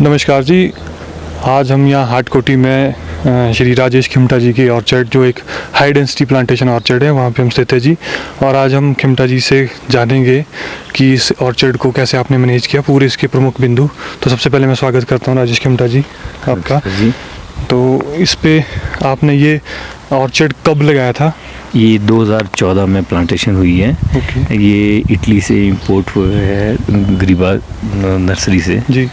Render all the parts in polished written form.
नमस्कार जी। आज हम यहाँ हाटकोटी में श्री राजेश खिमटा जी की ऑर्चर्ड, जो एक हाई डेंसिटी प्लांटेशन ऑर्चर्ड है, वहाँ पे हम स्थित है जी। और आज हम खिमटा जी से जानेंगे कि इस ऑर्चर्ड को कैसे आपने मैनेज किया, पूरे इसके प्रमुख बिंदु। तो सबसे पहले मैं स्वागत करता हूँ राजेश खिमटा जी आपका जी। तो इस पे आपने ये ऑर्चर्ड कब लगाया था? ये 2014 में प्लांटेशन हुई है। ये इटली से इंपोर्ट हुआ है, ग्रीबा नर्सरी से जी।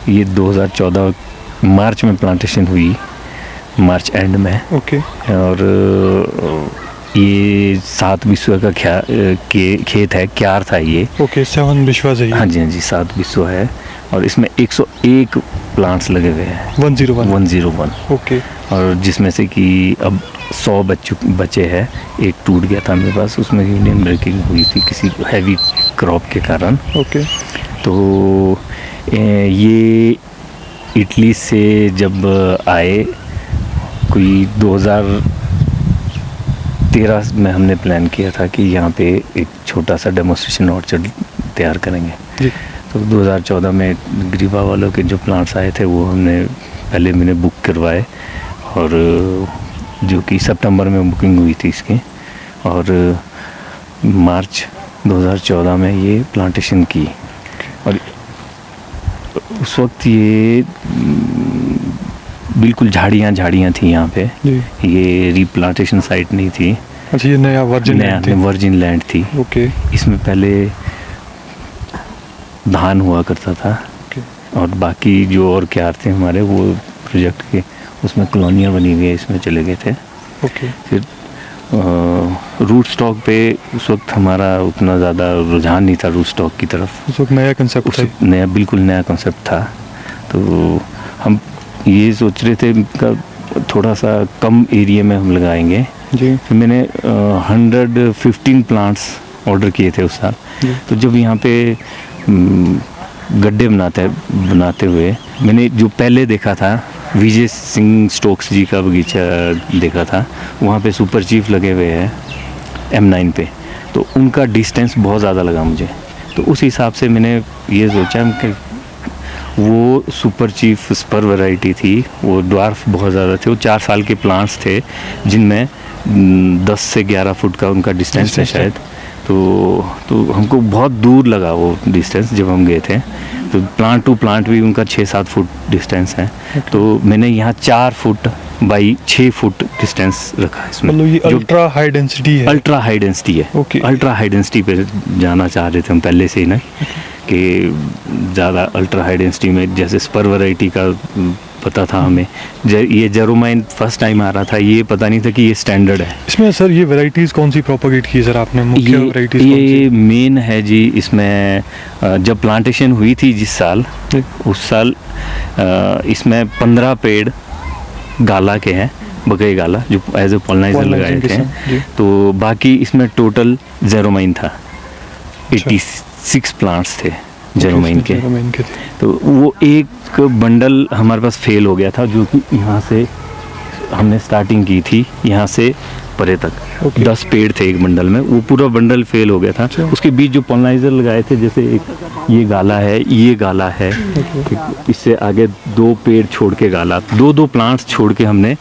ये 2014 मार्च में प्लांटेशन हुई, मार्च एंड में। और ये 7 बिस्वा का खेत है, क्यार था ये। 7 बिस्वा है। हाँ जी 7 बिस्वा है। और इसमें 101 प्लांट्स लगे हुए हैं। 101। और जिसमें से कि अब 100 बचे हैं। एक टूट गया था मेरे पास, उसमें यूनियन ब्रेकिंग हुई थी किसी हैवी क्रॉप के कारण। तो ये इटली से जब आए, कोई 2013 में हमने प्लान किया था कि यहाँ पे एक छोटा सा डेमोन्स्ट्रेशन ऑर्चर्ड तैयार करेंगे। तो 2014 में ग्रीबा वालों के जो प्लांट्स आए थे वो पहले मैंने बुक करवाए, और जो कि सितंबर में बुकिंग हुई थी इसकी। और मार्च 2014 में ये प्लांटेशन की। और उस वक्त ये बिल्कुल झाड़ियाँ थी यहाँ पे। ये रीप्लांटेशन साइट नहीं थी। अच्छा, ये नया वर्जिन लैंड थी। इसमें पहले धान हुआ करता था। और बाकी जो और क्यार थे हमारे, वो प्रोजेक्ट के उसमें कॉलोनियाँ बनी हुई है, इसमें चले गए थे। फिर रूट स्टॉक पे उस वक्त हमारा उतना ज़्यादा रुझान नहीं था रूट स्टॉक की तरफ। उस वक्त नया कंसेप्ट था। बिल्कुल नया कंसेप्ट था। तो हम ये सोच रहे थे थोड़ा सा कम एरिया में हम लगाएंगे जी। फिर मैंने 115 प्लांट्स ऑर्डर किए थे उस साल। तो जब यहाँ पे गड्ढे बनाते हुए मैंने जो पहले देखा था, विजय सिंह स्टोक्स जी का बगीचा देखा था, वहाँ पे सुपर चीफ लगे हुए हैं M9 पे। तो उनका डिस्टेंस बहुत ज़्यादा लगा मुझे। तो उस हिसाब से मैंने ये सोचा कि वो सुपर चीफ स्पर वैरायटी थी, वो ड्वार्फ बहुत ज़्यादा थे। वो 4 साल के प्लांट्स थे जिनमें 10 से 11 फुट का उनका डिस्टेंस है शायद। तो हमको बहुत दूर लगा वो डिस्टेंस जब हम गए थे। तो प्लांट टू प्लांट भी उनका 6-7 फुट डिस्टेंस है। तो मैंने यहाँ 4 फुट बाई 6 फुट डिस्टेंस रखा है इसमें। मतलब ये अल्ट्रा हाई डेंसिटी है। अल्ट्रा हाई डेंसिटी है। अल्ट्रा हाई डेंसिटी पे जाना चाह रहे थे हम पहले से ही ना, कि ज़्यादा अल्ट्रा हाई डेंसिटी में, जैसे स्पर वैरायटी का पता था हमें। ये जेरोमाइन फर्स्ट टाइम आ रहा था, ये पता नहीं था कि ये स्टैंडर्ड है। इसमें सर ये वैरायटीज़ कौन सी प्रोपोगेट की सर आपने? मुख्य वैरायटीज़ ये मेन है जी। इसमें जब प्लांटेशन हुई थी जिस साल, उस साल इसमें 15 पेड़ गाला के हैं, बकई गाला, जो एज ए पॉलिनाइजर लगाए थे। तो बाकी इसमें टोटल जेरोमाइन था। 86 प्लांट्स थे जेरोमाइन के। तो वो एक बंडल हमारे पास फेल हो गया था, जो कि यहाँ से हमने स्टार्टिंग की थी, यहाँ से परे तक 10 पेड़ थे एक बंडल में, वो पूरा बंडल फेल हो गया था। उसके बीच जो पॉलिनाइजर लगाए थे, जैसे एक ये गाला है, ये गाला है, इससे आगे 2 पेड़ छोड़ के गाला, 2-2 प्लांट्स छोड़ के हमने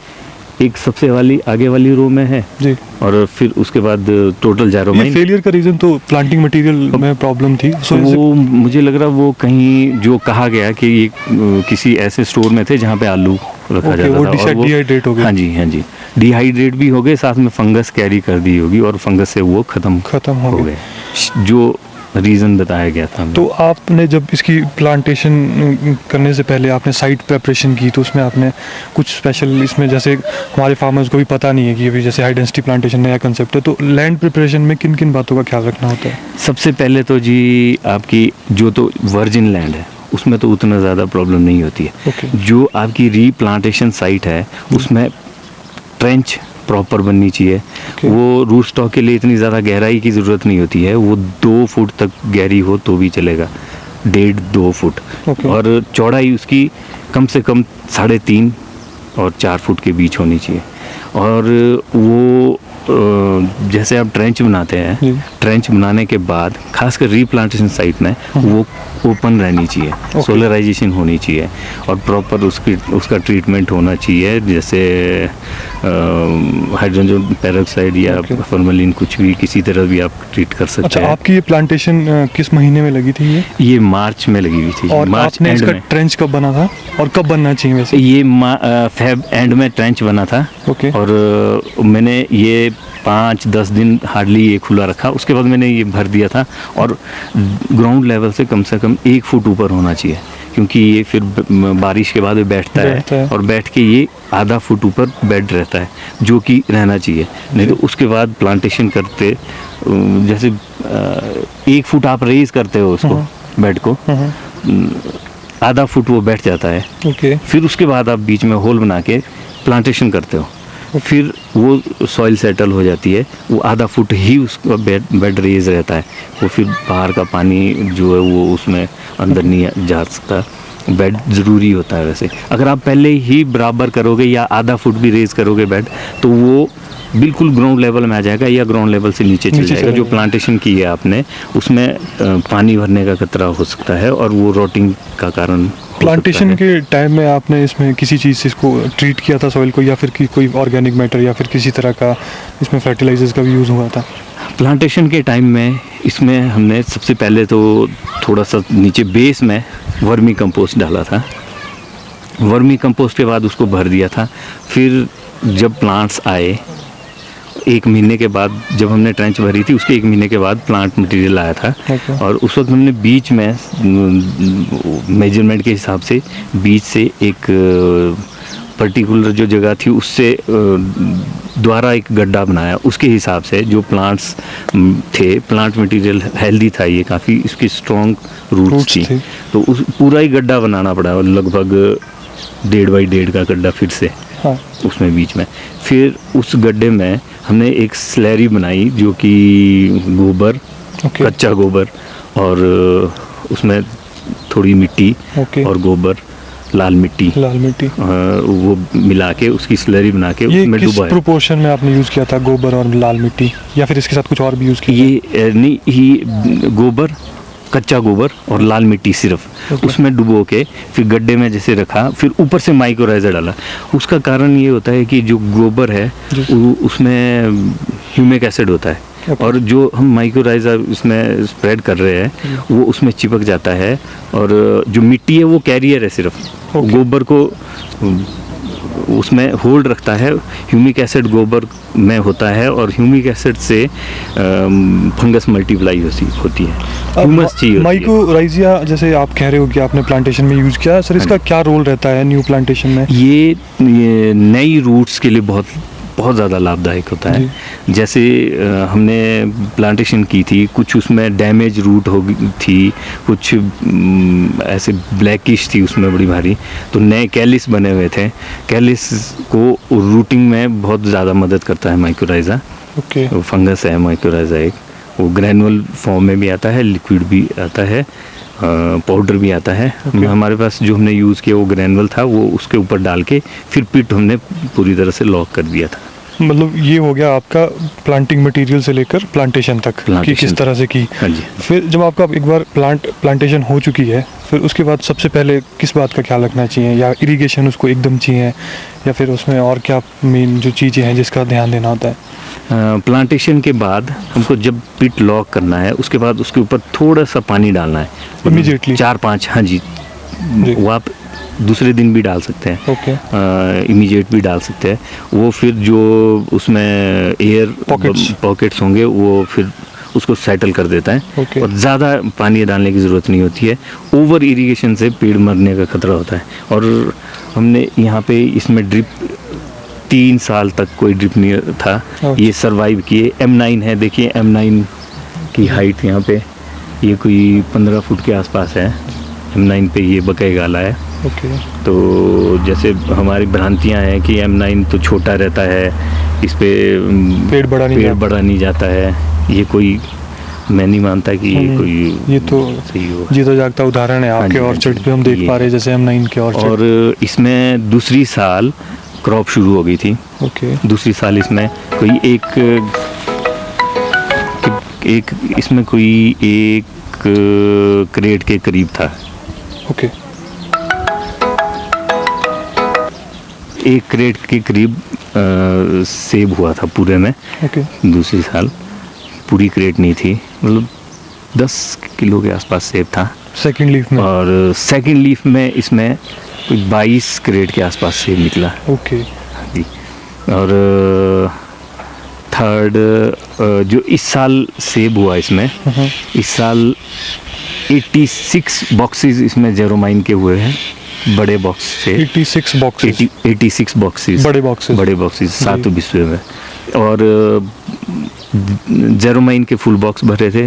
एक सबसे आगे वाली रो में है जी। और फिर उसके बाद टोटल जेरोमाइन। फेलियर का रीजन तो प्लांटिंग मटेरियल में प्रॉब्लम थी। वो मुझे लग रहा वो कहीं जो कहा गया कि ये किसी ऐसे स्टोर में थे जहाँ पे आलू रखा जाता था, और वो डिहाइड्रेट हो गए। हाँ जी डिहाइड्रेट भी हो गए, साथ में फंगस कैरी कर दी होगी, और फंगस से वो खत्म हो गए, जो रीज़न बताया गया था। तो आपने जब इसकी प्लांटेशन करने से पहले आपने साइट प्रेपरेशन की, तो उसमें आपने कुछ स्पेशल, इसमें जैसे हमारे फार्मर्स को भी पता नहीं है कि अभी जैसे हाई डेंसिटी प्लांटेशन नया कंसेप्ट है, तो लैंड प्रिपरेशन में किन किन बातों का ख्याल रखना होता है? सबसे पहले तो जी आपकी जो तो वर्जिन लैंड है उसमें तो उतना ज़्यादा प्रॉब्लम नहीं होती है। जो आपकी रीप्लांटेशन साइट है उसमें ट्रेंच प्रॉपर बननी चाहिए। वो रूट स्टॉक के लिए इतनी ज़्यादा गहराई की ज़रूरत नहीं होती है, वो 2 फुट तक गहरी हो तो भी चलेगा, 1.5-2 फुट। और चौड़ाई उसकी कम से कम 3.5 और 4 फुट के बीच होनी चाहिए। और वो जैसे आप ट्रेंच बनाते हैं, ट्रेंच बनाने के बाद खासकर रीप्लांटेशन साइट में वो ओपन रहनी चाहिए, सोलराइजेशन होनी चाहिए और प्रॉपर उसका ट्रीटमेंट होना चाहिए, जैसे हाइड्रोजन पेरोक्साइड या फॉर्मेलिन कुछ भी किसी तरह भी आप ट्रीट कर सकते अच्छा, हैं। आपकी ये प्लांटेशन किस महीने में लगी थी ये मार्च में लगी हुई थी। और मार्च आपने एंड इसका में। ट्रेंच कब बना था और कब बनना चाहिए वैसे? ये फेब एंड में ट्रेंच बना था। ओके। और मैंने ये 5-10 दिन हार्डली ये खुला रखा, उसके बाद मैंने ये भर दिया था। और ग्राउंड लेवल से कम 1 फुट ऊपर होना चाहिए, क्योंकि ये फिर बारिश के बाद बैठता है और बैठ के ये आधा फुट ऊपर बेड रहता है, जो कि रहना चाहिए। नहीं तो उसके बाद प्लांटेशन करते जैसे 1 फुट आप रेज करते हो उसको, बेड को, आधा फुट वो बैठ जाता है। ओके। फिर उसके बाद आप बीच में होल बना के प्लांटेशन करते हो, फिर वो सॉइल सेटल हो जाती है, वो आधा फुट ही उसका बेड रेज रहता है। वो फिर बाहर का पानी जो है वो उसमें अंदर नहीं जा सकता। बेड ज़रूरी होता है। वैसे अगर आप पहले ही बराबर करोगे या आधा फुट भी रेज करोगे बेड, तो वो बिल्कुल ग्राउंड लेवल में आ जाएगा या ग्राउंड लेवल से नीचे चल जाएगा। जो प्लांटेशन की है आपने, उसमें पानी भरने का खतरा हो सकता है और वो रोटिंग का कारण। प्लांटेशन के टाइम में आपने इसमें किसी चीज़ से इसको ट्रीट किया था सॉइल को, या फिर कोई ऑर्गेनिक मैटर या फिर किसी तरह का इसमें फर्टिलाइजर्स का भी यूज़ हुआ था? प्लांटेशन के टाइम में इसमें हमने सबसे पहले तो थोड़ा सा नीचे बेस में वर्मी कंपोस्ट डाला था। वर्मी कंपोस्ट के बाद उसको भर दिया था। फिर जब प्लांट्स आए 1 महीने के बाद, जब हमने ट्रेंच भरी थी उसके 1 महीने के बाद प्लांट मटेरियल आया था। और उस वक्त हमने बीच में मेजरमेंट के हिसाब से बीच से एक पर्टिकुलर जो जगह थी उससे द्वारा एक गड्ढा बनाया। उसके हिसाब से जो प्लांट्स थे, प्लांट मटेरियल हेल्दी था, ये काफ़ी इसकी स्ट्रॉन्ग रूट्स थी, तो उस पूरा ही गड्ढा बनाना पड़ा, लगभग 1.5 बाई 1.5 का गड्ढा फिर से। हाँ। उसमें बीच में फिर उस गड्ढे में हमने एक स्लैरी बनाई, जो कि गोबर, कच्चा गोबर और उसमें थोड़ी मिट्टी और गोबर, लाल मिट्टी वो मिला के उसकी स्लैरी बना के उसमें डुबाया। किस प्रोपोर्शन में आपने यूज़ किया था गोबर और लाल मिट्टी, या फिर इसके साथ कुछ और भी यूज़ किया? ये नहीं, ही गोबर, कच्चा गोबर और लाल मिट्टी सिर्फ उसमें डुबो के फिर गड्ढे में जैसे रखा, फिर ऊपर से माइक्रोराइज़र डाला। उसका कारण ये होता है कि जो गोबर है उसमें ह्यूमिक एसिड होता है, और जो हम माइक्रोराइज़र इसमें स्प्रेड कर रहे हैं वो उसमें चिपक जाता है। और जो मिट्टी है वो कैरियर है, सिर्फ गोबर को उसमें होल्ड रखता है। ह्यूमिक एसिड गोबर में होता है और ह्यूमिक एसिड से फंगस मल्टीप्लाई होती है, ह्यूमस चाहिए। माइकोराइज़ा जैसे आप कह रहे हो कि आपने प्लांटेशन में यूज़ किया, सर इसका क्या रोल रहता है न्यू प्लांटेशन में? ये नई रूट्स के लिए बहुत ज़्यादा लाभदायक होता है। जैसे हमने प्लांटेशन की थी, कुछ उसमें डैमेज रूट हो गई थी, कुछ ऐसे ब्लैकिश थी उसमें बड़ी भारी, तो नए कैलिस बने हुए थे। कैलिस को रूटिंग में बहुत ज़्यादा मदद करता है माइक्रोराइज़ा। वो फंगस है माइक्रोराइज़ा एक, वो ग्रैनुअल फॉर्म में भी आता है, लिक्विड भी आता है, पाउडर भी आता है। हमारे पास जो हमने यूज़ किया वो ग्रैनुअल था, वो उसके ऊपर डाल के फिर पिट हमने पूरी तरह से लॉक कर दिया था। मतलब ये हो गया आपका प्लांटिंग मटेरियल से लेकर प्लांटेशन तक कि किस तरह से की। हाँ जी। फिर जब आपका एक बार प्लांटेशन हो चुकी है, फिर उसके बाद सबसे पहले किस बात का ख्याल रखना चाहिए, या इरिगेशन उसको एकदम चाहिए, या फिर उसमें और क्या मेन जो चीज़ें हैं जिसका ध्यान देना होता है? प्लांटेशन के बाद हमको जब पिट लॉक करना है, उसके बाद उसके ऊपर थोड़ा सा पानी डालना है इमीडिएटली, 4-5। हाँ जी, वो आप दूसरे दिन भी डाल सकते हैं, इमीडिएट भी डाल सकते हैं। वो फिर जो उसमें एयर पॉकेट्स होंगे वो फिर उसको सेटल कर देता है। और ज़्यादा पानी डालने की ज़रूरत नहीं होती है, ओवर इरिगेशन से पेड़ मरने का खतरा होता है। और हमने यहाँ पे इसमें ड्रिप 3 साल तक कोई ड्रिप नहीं था, ये सर्वाइव किए। M9 है, देखिए M9 की हाइट यहाँ पे ये कोई 15 फुट के आसपास है। M9 पे ये बकई गाला है। तो जैसे हमारी भ्रांतियाँ हैं कि M9 तो छोटा रहता है, इस पे पेड़ बड़ा नहीं जाता है, ये कोई, मैं नहीं मानता कि ये कोई ये तो सही हो। जी तो जागता उदाहरण है आपके ऑर्चर्ड पे हम देख पा रहे हैं, जैसे M9 के ऑर्चर्ड। और इसमें दूसरी साल क्रॉप शुरू हो गई थी। दूसरी साल इसमें कोई एक इसमें कोई 1 क्रेट के करीब था। ओके। एक क्रेट के करीब सेब हुआ था पूरे में। ओके। दूसरी साल पूरी क्रेट नहीं थी, मतलब 10 किलो के आसपास सेब था सेकंड लीफ में। और सेकंड लीफ में इसमें कोई 22 क्रेट के आसपास सेब निकला। ओके। जी। और थर्ड जो इस साल सेब हुआ इसमें, इस साल 86 बॉक्सेस इसमें जेरोमाइन के हुए हैं, बड़े बॉक्स से। 86 बॉक्सेस। 86 बॉक्सेस, बड़े बॉक्सेस 7 विश्व में। और जेरोमाइन के फुल बॉक्स भरे थे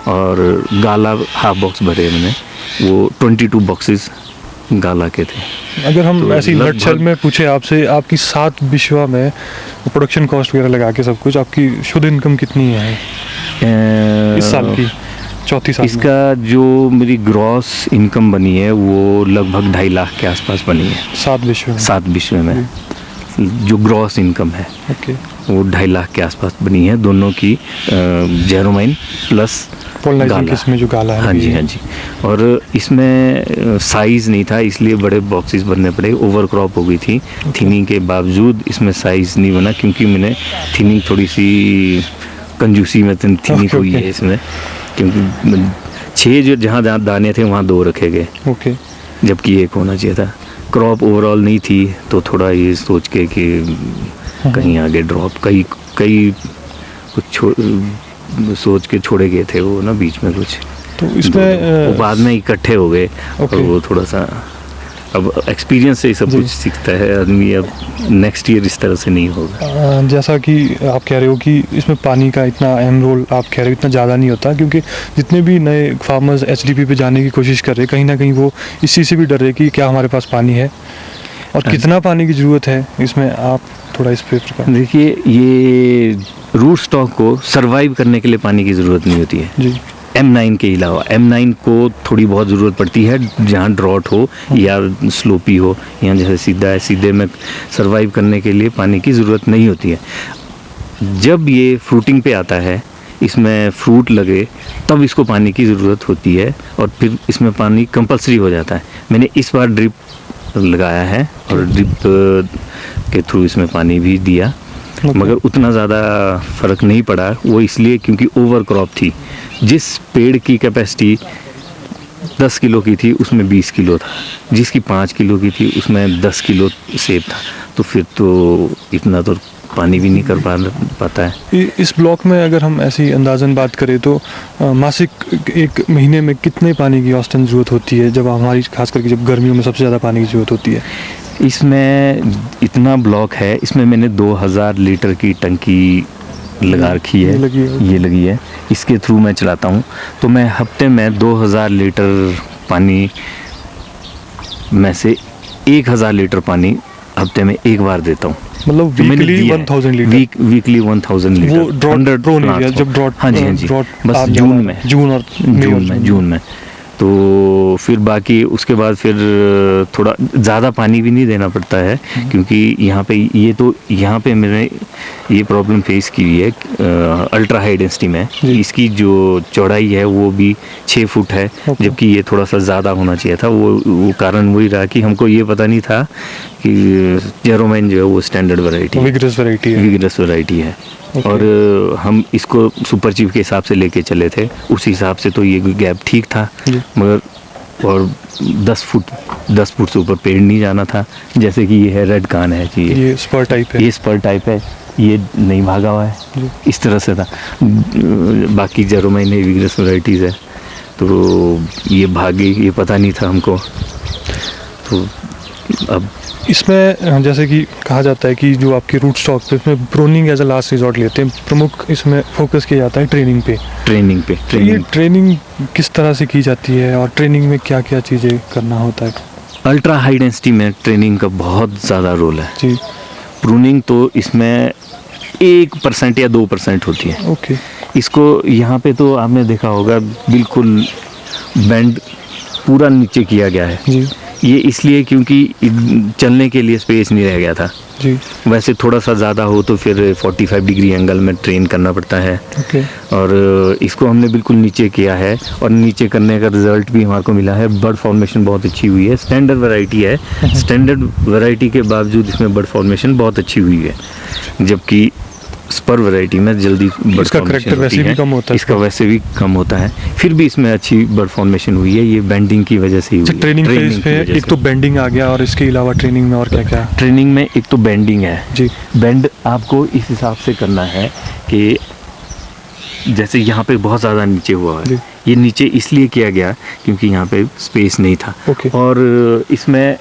और गाला हाफ बॉक्स भरे मैंने, वो 22 बॉक्सेस गाला के थे। अगर हम तो ऐसी लगभग- नटशेल में पूछे आपसे, आपकी 7 विश्वा में प्रोडक्शन कॉस्ट वगैरह लगा के सब कुछ, आपकी शुद्ध इनकम कितनी है इस साल की, चौथी साल में? इसका जो मेरी ग्रॉस इनकम बनी है वो लगभग 2.5 लाख के आसपास बनी है 7 विश्व में। 7 विश्व में। जो ग्रॉस इनकम है ओके। वो 2.5 लाख के आसपास बनी है, दोनों की जेरोमाइन प्लस पोलनाइजिंग गाला। किस्म में जो गाला है। हाँ जी, हाँ जी। और इसमें साइज़ नहीं था, इसलिए बड़े बॉक्सेस भरने पड़े, ओवर क्रॉप हो गई थी। थिनिंग के बावजूद इसमें साइज़ नहीं बना, क्योंकि मैंने थिनिंग थोड़ी सी कंजूसी में थिनिंग हुई है इसमें, क्योंकि 6 जो जहाँ दाने थे वहाँ 2 रखे गए, ओके। जबकि 1 होना चाहिए था। क्रॉप ओवरऑल नहीं थी, तो थोड़ा ये सोच के कि कहीं आगे ड्रॉप कई कुछ सोच के छोड़े गए थे वो ना बीच में कुछ, तो इसमें वो बाद में इकट्ठे हो गए। और वो थोड़ा सा अब एक्सपीरियंस से ही सब कुछ सीखता है आदमी, अब नेक्स्ट ईयर इस तरह से नहीं होगा। जैसा कि आप कह रहे हो कि इसमें पानी का इतना अहम रोल, आप कह रहे हो इतना ज़्यादा नहीं होता, क्योंकि जितने भी नए फार्मर्स एचडीपी पे जाने की कोशिश कर रहे हैं, कहीं ना कहीं वो इस चीज़ से भी डर रहे कि क्या हमारे पास पानी है और कितना पानी की ज़रूरत है इसमें। आप थोड़ा इस पे प्रकाश। देखिए, ये रूट स्टॉक को सरवाइव करने के लिए पानी की ज़रूरत नहीं होती है जी। M9 के अलावा। M9 को थोड़ी बहुत ज़रूरत पड़ती है जहाँ ड्रॉट हो या स्लोपी हो, यहाँ जैसे सीधा है, सीधे में सरवाइव करने के लिए पानी की ज़रूरत नहीं होती है। जब ये फ्रूटिंग पे आता है, इसमें फ्रूट लगे, तब इसको पानी की ज़रूरत होती है और फिर इसमें पानी कंपलसरी हो जाता है। मैंने इस बार ड्रिप लगाया है और ड्रिप के थ्रू इसमें पानी भी दिया, मगर उतना ज़्यादा फ़र्क नहीं पड़ा। वो इसलिए क्योंकि ओवर क्रॉप थी। जिस पेड़ की कैपेसिटी 10 किलो की थी उसमें 20 किलो था, जिसकी 5 किलो की थी उसमें 10 किलो सेब था, तो फिर तो इतना तो पानी भी नहीं कर पाता है। इस ब्लॉक में अगर हम ऐसी अंदाज़न बात करें तो मासिक एक महीने में कितने पानी की औसतन ज़रूरत होती है, जब हमारी खास करके जब गर्मियों में सबसे ज़्यादा पानी की ज़रूरत होती है? इसमें इतना ब्लॉक है, इसमें मैंने 2000 लीटर की टंकी लगा रखी है, ये लगी है। इसके थ्रू मैं चलाता हूँ, तो मैं हफ्ते में 2000 लीटर पानी में से 1000 लीटर पानी हफ्ते में एक बार देता हूँ। मतलब तो मैंने वीकली दिया है। 1000 लीटर? Weekly 1000 litre. वो ड्रॉट प्रोन एरिया, जब ड्रॉट, हाँ जी, हाँ जी, बस जून में तो फिर बाकी उसके बाद फिर थोड़ा ज़्यादा पानी भी नहीं देना पड़ता है, क्योंकि यहाँ पे यहाँ पे मैंने ये प्रॉब्लम फेस की हुई है अल्ट्रा हाई डेंसिटी में। इसकी जो चौड़ाई है वो भी 6 फुट है, जबकि ये थोड़ा सा ज़्यादा होना चाहिए था। वो कारण वही रहा कि हमको ये पता नहीं था कि जेरोमाइन जो है वो स्टैंडर्ड वैरायटी, विगरस वैरायटी है। और हम इसको सुपर चीफ के हिसाब से लेके चले थे, उस हिसाब से तो ये गैप ठीक था, मगर और 10 फुट से ऊपर पेड़ नहीं जाना था। जैसे कि ये है रेड कान है जी, ये स्पर टाइप है, ये नहीं भागा हुआ है, इस तरह से था। बाकी जेरोमाइन है, विगरस वैरायटीज़ है, तो ये भागे, ये पता नहीं था हमको। तो अब इसमें जैसे कि कहा जाता है कि जो आपके रूट स्टॉक पे इसमें pruning as a last resort लेते हैं, प्रमुख इसमें फोकस किया जाता है ट्रेनिंग पे। तो ये ट्रेनिंग किस तरह से की जाती है और ट्रेनिंग में क्या क्या चीज़ें करना होता है? अल्ट्रा हाई डेंसिटी में ट्रेनिंग का बहुत ज़्यादा रोल है जी। प्रूनिंग तो इसमें 1% या 2% होती है। ओके। इसको यहाँ पे तो आपने देखा होगा बिल्कुल बेंड पूरा नीचे किया गया है जी। ये इसलिए क्योंकि चलने के लिए स्पेस नहीं रह गया था। जी। वैसे थोड़ा सा ज़्यादा हो तो फिर 45 डिग्री एंगल में ट्रेन करना पड़ता है। ओके। और इसको हमने बिल्कुल नीचे किया है और नीचे करने का रिजल्ट भी हमारे को मिला है। बर्ड फॉर्मेशन बहुत अच्छी हुई है। स्टैंडर्ड वैरायटी है, स्टैंडर्ड वैरायटी के बावजूद इसमें बर्ड फॉर्मेशन बहुत अच्छी हुई है, जबकि स्पर वैरायटी में जल्दी बर्ड इसका फॉर्मेशन करेक्टर वैसे भी कम होता है। इसका वैसे भी कम होता है, फिर भी इसमें अच्छी बर्ड फॉर्मेशन हुई है। ये बेंडिंग की वजह से ही हुई है। ट्रेनिंग फेज की पे वजह एक से। तो बेंडिंग आ गया और इसके अलावा ट्रेनिंग में और क्या क्या? ट्रेनिंग में एक तो बेंडिंग है जी। बेंड आपको इस हिसाब से करना है कि जैसे यहाँ पे बहुत ज़्यादा नीचे हुआ जी। है, ये नीचे इसलिए किया गया क्योंकि यहाँ पे स्पेस नहीं था। ओके। और इसमें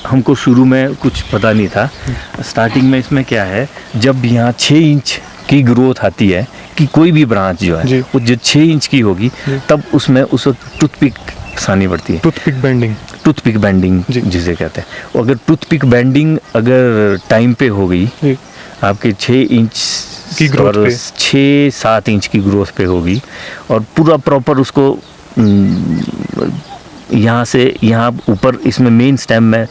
हमको शुरू में कुछ पता नहीं था। स्टार्टिंग में इसमें क्या है, जब यहाँ 6 इंच की ग्रोथ आती है कि कोई भी ब्रांच जो जी। है वो जो 6 इंच की होगी तब उसमें उस वक्त टूथपिक फंसानी पड़ती है। Toothpick bending. टूथपिक बेंडिंग जी। जिसे कहते हैं। अगर टूथपिक बेंडिंग अगर टाइम पे हो गई, जी। आपके 6 इंच की ग्रोथ और पे। 6-7 इंच की ग्रोथ पे होगी और पूरा प्रॉपर उसको यहाँ से यहाँ ऊपर इसमें मेन स्टेम में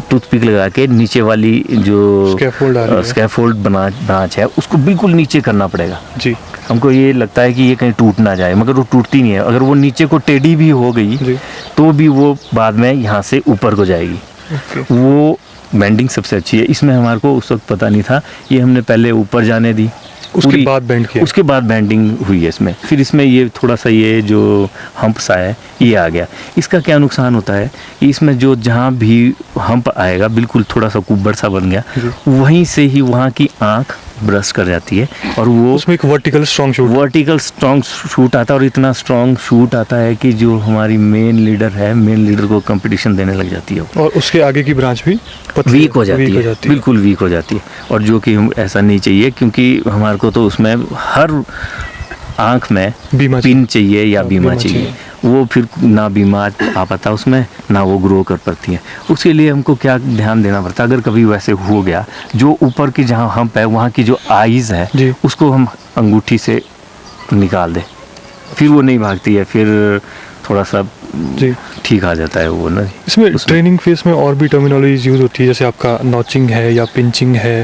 टूथपिक लगा के नीचे वाली जो स्कैफोल्ड आ रही है। स्कैफोल्ड ब्रांच है उसको बिल्कुल नीचे करना पड़ेगा। जी। हमको ये लगता है कि ये कहीं टूट ना जाए, मगर वो टूटती नहीं है। अगर वो नीचे को टेढ़ी भी हो गई जी। तो भी वो बाद में यहाँ से ऊपर को जाएगी। ओके। वो बेंडिंग सबसे अच्छी है। इसमें हमारे को उस वक्त पता नहीं था, ये हमने पहले ऊपर जाने दी, उसके पूरी- बाद बेंड किया। उसके बाद बेंडिंग हुई है इसमें। फिर इसमें ये थोड़ा सा ये जो हम्प सा है ये आ गया। इसका क्या नुकसान होता है कि इसमें जो जहाँ भी हम्प आएगा बिल्कुल थोड़ा सा कुब्बड़ सा बन गया, वहीं से ही वहाँ की आँख ब्रश कर जाती है और वो उसमें एक vertical strong shoot. Vertical strong shoot आता है। और इतना स्ट्रॉन्ग शूट आता है कि जो हमारी मेन लीडर है, मेन लीडर को कंपटीशन देने लग जाती है वो। और उसके आगे की ब्रांच भी वीक हो जाती है, बिल्कुल वीक हो जाती है। और जो कि ऐसा नहीं चाहिए, क्योंकि हमारे को तो उसमें हर आँख में बीमा पिन चाहिए या बीमा बीमा चाहिए। चाहिए। वो फिर ना बीमा आ पाता उसमें, ना वो ग्रो कर पाती है। उसके लिए हमको क्या ध्यान देना पड़ता है, अगर कभी वैसे हो गया, जो ऊपर की जहाँ हम्प है वहाँ की जो आइज़ है जी। उसको हम अंगूठी से निकाल दें, फिर वो नहीं भागती है, फिर थोड़ा सा जी। ठीक आ जाता है वो ना। इसमें ट्रेनिंग फेज में और भी टर्मिनोलॉजी यूज होती है, जैसे आपका नॉचिंग है या पिंचिंग है,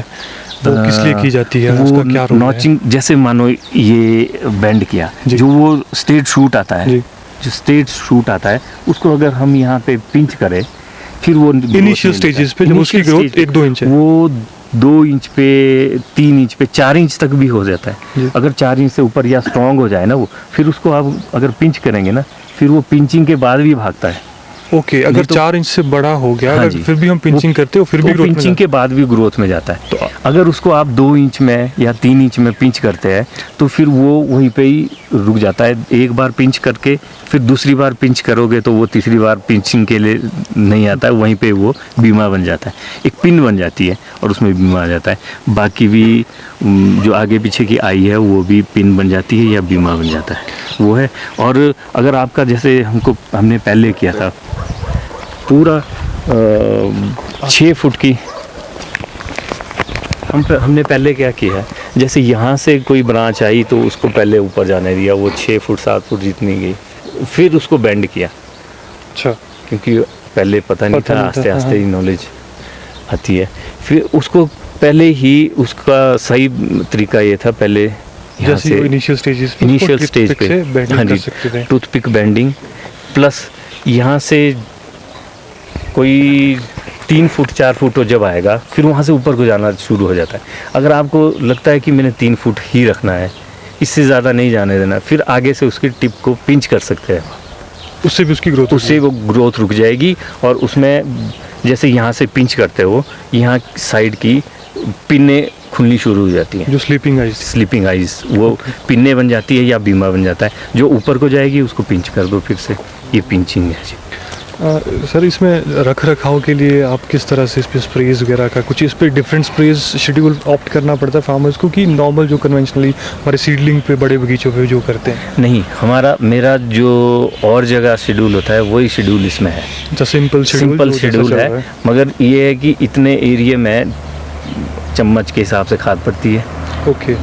वो किस लिए की जाती है, उसका क्या रोल है? नॉचिंग जैसे मानो ये बेंड किया, जी। जो वो स्ट्रेट शूट आता है, जी। जो स्ट्रेट शूट आता है उसको अगर हम यहाँ पे पिंच करें, फिर वो इनिशियल स्टेजेस पे जब उसकी ग्रोथ 1-2 इंच है, वो 2 इंच पे, 3 इंच पे, 4 इंच तक भी हो जाता जी। है। अगर 4 इंच से ऊपर या स्ट्रांग हो जाए ना वो, फिर उसको आप अगर पिंच करेंगे ना, फिर वो पिंचिंग के बाद भी भागता है। ओके। अगर तो- 4 इंच से बड़ा हो गया, हाँ अगर जी। फिर भी हम पिंचिंग करते हो, फिर भी वो ग्रोथ में पिंचिंग के बाद भी ग्रोथ में जाता है। तो अगर उसको आप 2 इंच में या 3 इंच में पिंच करते हैं तो फिर वो वहीं पे ही रुक जाता है। एक बार पिंच करके फिर दूसरी बार पिंच करोगे तो वो तीसरी बार पिंचिंग के लिए नहीं आता है, वहीं पे वो बीमा बन जाता है, एक पिन बन जाती है और उसमें बीमा आ जाता है। बाकी भी जो आगे पीछे की आई है वो भी पिन बन जाती है या बीमा बन जाता है, वो है। और अगर आपका जैसे हमने पहले किया था पूरा 6 फुट की, हमने पहले क्या किया है, जैसे यहाँ से कोई ब्रांच आई तो उसको पहले ऊपर जाने दिया, वो 6 फुट 7 फुट जितनी गई, फिर उसको बेंड किया। अच्छा। क्योंकि पहले पता नहीं था, आस्ते हाँ, आस्ते ही नॉलेज आती है। फिर उसको पहले ही उसका सही तरीका ये था, पहले यहाँ जैसे से इनिशियल स्टेजेस पे इनिशियल उसको स्टेज toothpick पे से बेंडिंग हाँ कर जी, सकते थे। टूथपिक बेंडिंग प्लस यहाँ से कोई 3 फुट 4 फुट तो जब आएगा फिर वहाँ से ऊपर को जाना शुरू हो जाता है। अगर आपको लगता है कि मैंने 3 फुट ही रखना है, इससे ज़्यादा नहीं जाने देना, फिर आगे से उसकी टिप को पिंच कर सकते हैं, उससे भी उसकी ग्रोथ उससे वो ग्रोथ रुक जाएगी। और उसमें जैसे यहाँ से पिंच करते हो, यहाँ साइड की पिने खुलनी शुरू हो जाती हैं, जो स्लीपिंग आइज। स्लीपिंग आइज, वो पिन्ने बन जाती है या बीमा बन जाता है। जो ऊपर को जाएगी उसको पिंच कर दो फिर से, ये पिंचिंग है जी। सर, इसमें रख रखाव के लिए आप किस तरह से इस पर स्प्रेज वगैरह का कुछ इस पर डिफरेंट स्प्रेज शेड्यूल ऑप्ट करना पड़ता है फार्मर्स को, कि नॉर्मल जो कन्वेंशनली हमारे सीडलिंग पे बड़े बगीचों पे जो करते हैं? नहीं, मेरा जो और जगह शेड्यूल होता है वही शेड्यूल इसमें है। अच्छा, सिंपल शेड्यूल है, मगर ये है कि इतने एरिया में चम्मच के हिसाब से खाद पड़ती है। ओके।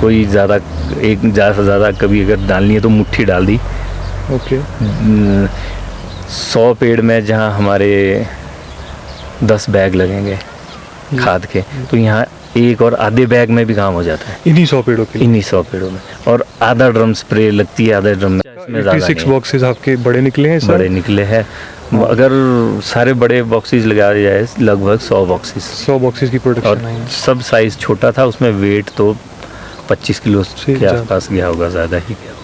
कोई ज़्यादा एक ज़्यादा से ज़्यादा कभी अगर डालनी है तो मुट्ठी डाल दी। ओके। 100 पेड़ में जहाँ हमारे 10 बैग लगेंगे खाद के, तो यहाँ एक और आधे बैग में भी काम हो जाता है इन्हीं 100 पेड़ों के लिए। इन्हीं 100 पेड़ों में। और आधा ड्रम स्प्रे लगती है, आधा ड्रम में इसमें ज़्यादा 86 नहीं। बॉक्सेस आपके बड़े निकले हैं इस साल? बड़े निकले हैं। अगर सारे बड़े बॉक्सेस लगा जाए लगभग 100 बॉक्सेस 100 बॉक्सेस की और प्रोडक्शन आई है। सब साइज़ छोटा था, उसमें वेट तो 25 किलो के ज़्यादा। आसपास गया होगा, ज़्यादा ही गया होगा।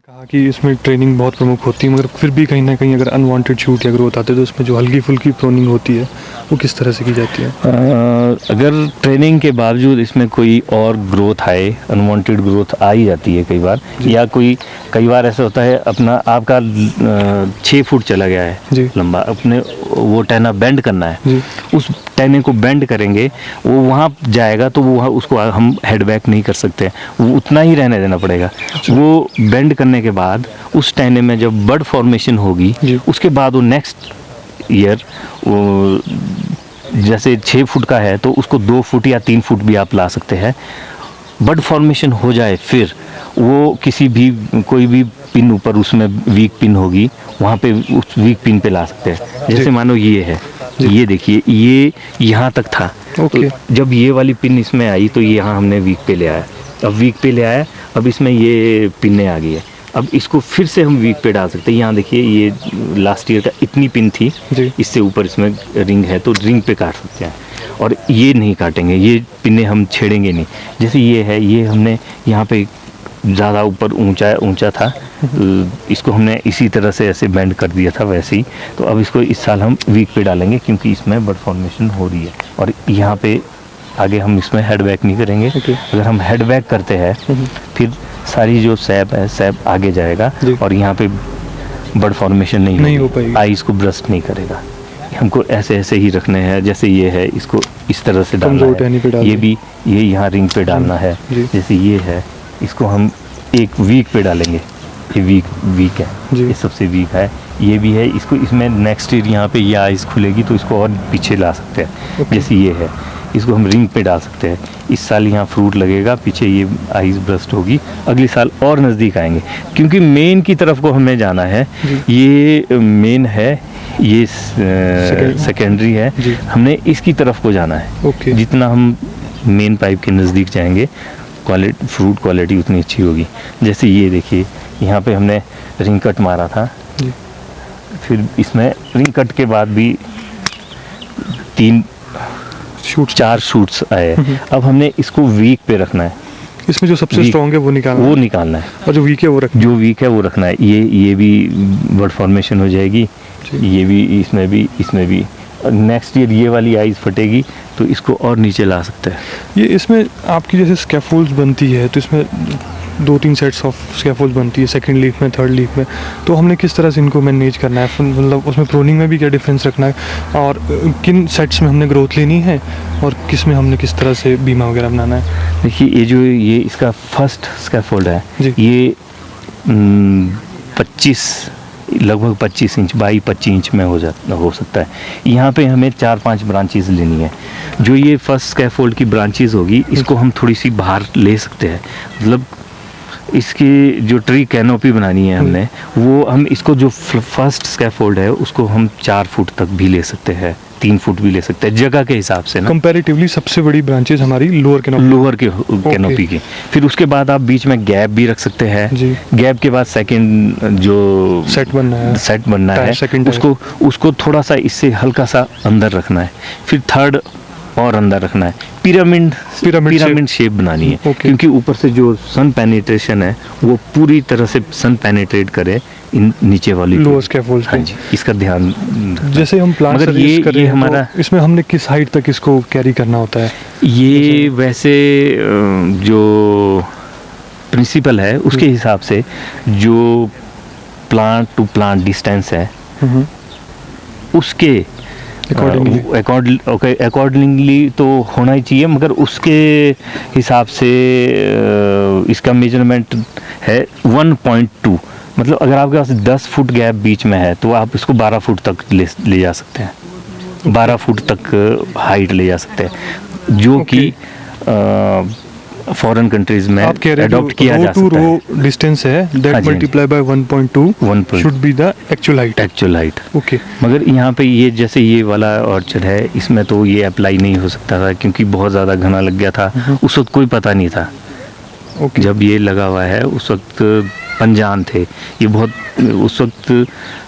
कहा कि इसमें ट्रेनिंग बहुत प्रमुख होती है, मगर फिर भी कहीं ना कहीं अगर अनवांटेड शूट या ग्रोथ आते हैं तो उसमें जो हल्की फुल्की प्रोनिंग होती है वो किस तरह से की जाती है? अगर ट्रेनिंग के बावजूद इसमें कोई और ग्रोथ आए, अनवांटेड ग्रोथ आ ही जाती है कई बार, या कई बार ऐसा होता है अपना आपका 6 फुट चला गया है जी। लंबा, अपने वो टहना बेंड करना है, जी। उस टहने को बेंड करेंगे, वो वहाँ जाएगा तो वो उसको हम हेड बैक नहीं कर सकते, वो उतना ही रहने देना पड़ेगा। वो बेंड करने के बाद उस टहने में जब बड फॉर्मेशन होगी, उसके बाद वो नेक्स्ट ईयर जैसे 6 फुट का है तो उसको 2 फुट या 3 फुट भी आप ला सकते हैं। बड फॉर्मेशन हो जाए फिर वो किसी भी कोई भी पिन ऊपर उसमें वीक पिन होगी, वहाँ पे उस वीक पिन पे ला सकते हैं। जैसे मानो ये है, ये देखिए, ये यहाँ तक था, ओके। तो जब ये वाली पिन इसमें आई तो यहाँ हमने वीक पे ले आया, अब वीक पे ले आया, अब इसमें ये पिनें आ गई है, अब इसको फिर से हम वीक पे डाल सकते हैं। यहाँ देखिए, ये लास्ट ईयर का इतनी पिन थी, इससे ऊपर इसमें रिंग है तो रिंग पे काट सकते हैं, और ये नहीं काटेंगे, ये पिनें हम छेड़ेंगे नहीं। जैसे ये है, ये हमने यहाँ पे ज़्यादा ऊपर ऊंचा था, इसको हमने इसी तरह से ऐसे बेंड कर दिया था वैसे ही, तो अब इसको इस साल हम वीक पे डालेंगे क्योंकि इसमें बड फॉर्मेशन हो रही है। और यहाँ पे आगे हम इसमें हेड बैक नहीं करेंगे। अगर हम हेड बैक करते हैं फिर सारी जो सैप है, सैप आगे जाएगा और यहाँ पे बड फॉर्मेशन नहीं हो पाएगी, आइस को ब्रस्ट नहीं करेगा। हमको ऐसे ऐसे ही रखने हैं, जैसे ये है इसको इस तरह से डालना है, ये भी ये यहाँ रिंग पे डालना है। जैसे ये है, इसको हम एक वीक पे डालेंगे, ये वीक है, ये सबसे वीक है, ये भी है, इसको इसमें नेक्स्ट ईयर यहाँ पे ये आइस खुलेगी तो इसको और पीछे ला सकते हैं। जैसे ये है, इसको हम रिंग पे डाल सकते हैं। इस साल यहाँ फ्रूट लगेगा, पीछे ये आइस ब्रस्ट होगी, अगले साल और नज़दीक आएंगे क्योंकि मेन की तरफ को हमें जाना है। ये मेन है, ये सेकेंडरी है, हमने इसकी तरफ को जाना है। जितना हम मेन पाइप के नज़दीक जाएंगे, फ्रूट क्वालिटी उतनी अच्छी होगी। जैसे ये देखिए, यहाँ पे हमने रिंग कट मारा था, फिर इसमें रिंग कट के बाद भी 4 शूट्स आए। अब हमने इसको वीक पे रखना है, इसमें जो सबसे स्ट्रॉन्ग है वो निकालना है, और जो वीक है वो रखना है। ये भी बड फॉर्मेशन हो जाएगी, ये भी, इसमें भी नेक्स्ट ईयर ये वाली आइस फटेगी तो इसको और नीचे ला सकते हैं। ये इसमें आपकी जैसे स्कैफोल्ड्स बनती है तो इसमें 2-3 सेट्स ऑफ स्कैफोल्ड बनती है, सेकंड लीफ में, थर्ड लीफ में, तो हमने किस तरह से इनको मैनेज करना है? मतलब उसमें प्रोनिंग में भी क्या डिफरेंस रखना है, और किन सेट्स में हमने ग्रोथ लेनी है और किस में हमने किस तरह से बीमा वगैरह बनाना है? देखिए, ये इसका फर्स्ट स्कैफोल्ड है, ये लगभग 25 इंच बाई 25 इंच में हो सकता है। यहाँ पे हमें 4-5 ब्रांचेस लेनी है। जो ये फर्स्ट स्कैफोल्ड की ब्रांचेस होगी, इसको हम थोड़ी सी बाहर ले सकते हैं, मतलब इसकी जो ट्री कैनोपी बनानी है हमने, वो हम इसको जो फर्स्ट स्कैफोल्ड है उसको हम 4 फुट तक भी ले सकते हैं, 3 फुट भी ले सकते हैं, जगह के हिसाब से ना। कंपैरेटिवली सबसे बड़ी ब्रांचेस हमारी लोअर कैनोपी की। फिर उसके बाद आप बीच में गैप भी रख सकते हैं। गैप के बाद सेकंड जो सेट बनना है उसको थोड़ा सा इससे हल्का सा अंदर रखना है, फिर थर्ड और अंदर रखना है। पिरामिड शेप बनानी है, क्योंकि ऊपर से जो सन पेनिट्रेशन है वो पूरी तरह से सन पेनिट्रेट करे इन नीचे वाली लोअर स्कैफोल्ड। हाँ जी, इसका ध्यान। जैसे हम प्लांट सर्विस कर रहे हैं हमारा तो इसमें हमने किस हाइट तक इसको कैरी करना होता है? ये वैसे जो प्रिंसिपल है उसके हिसाब से जो प्लांट टू प्लांट डिस्टेंस है उसके अकॉर्डिंगली तो होना ही चाहिए, मगर उसके हिसाब से इसका मेजरमेंट है 1.2। मतलब अगर आपके पास 10 फुट गैप बीच में है तो आप इसको 12 फुट तक ले जा सकते हैं, 12 फुट तक हाइट ले जा सकते हैं, जो कि फॉरेन कंट्रीज में आप कह रहे हैं अडॉप्ट किया जा जो रो सकता टू है। रो डिस्टेंस है हाँ दैट जी, multiply by 1.2 1.2 should be the actual height. Actual height. Okay, मगर यहाँ पे ये जैसे ये वाला ऑर्चर्ड है, इसमें तो ये अप्लाई नहीं हो सकता था क्योंकि बहुत ज़्यादा घना लग गया था। उस वक्त कोई पता नहीं था। ओके, जब ये लगा हुआ है उस वक्त अनजान थे। ये बहुत उस वक्त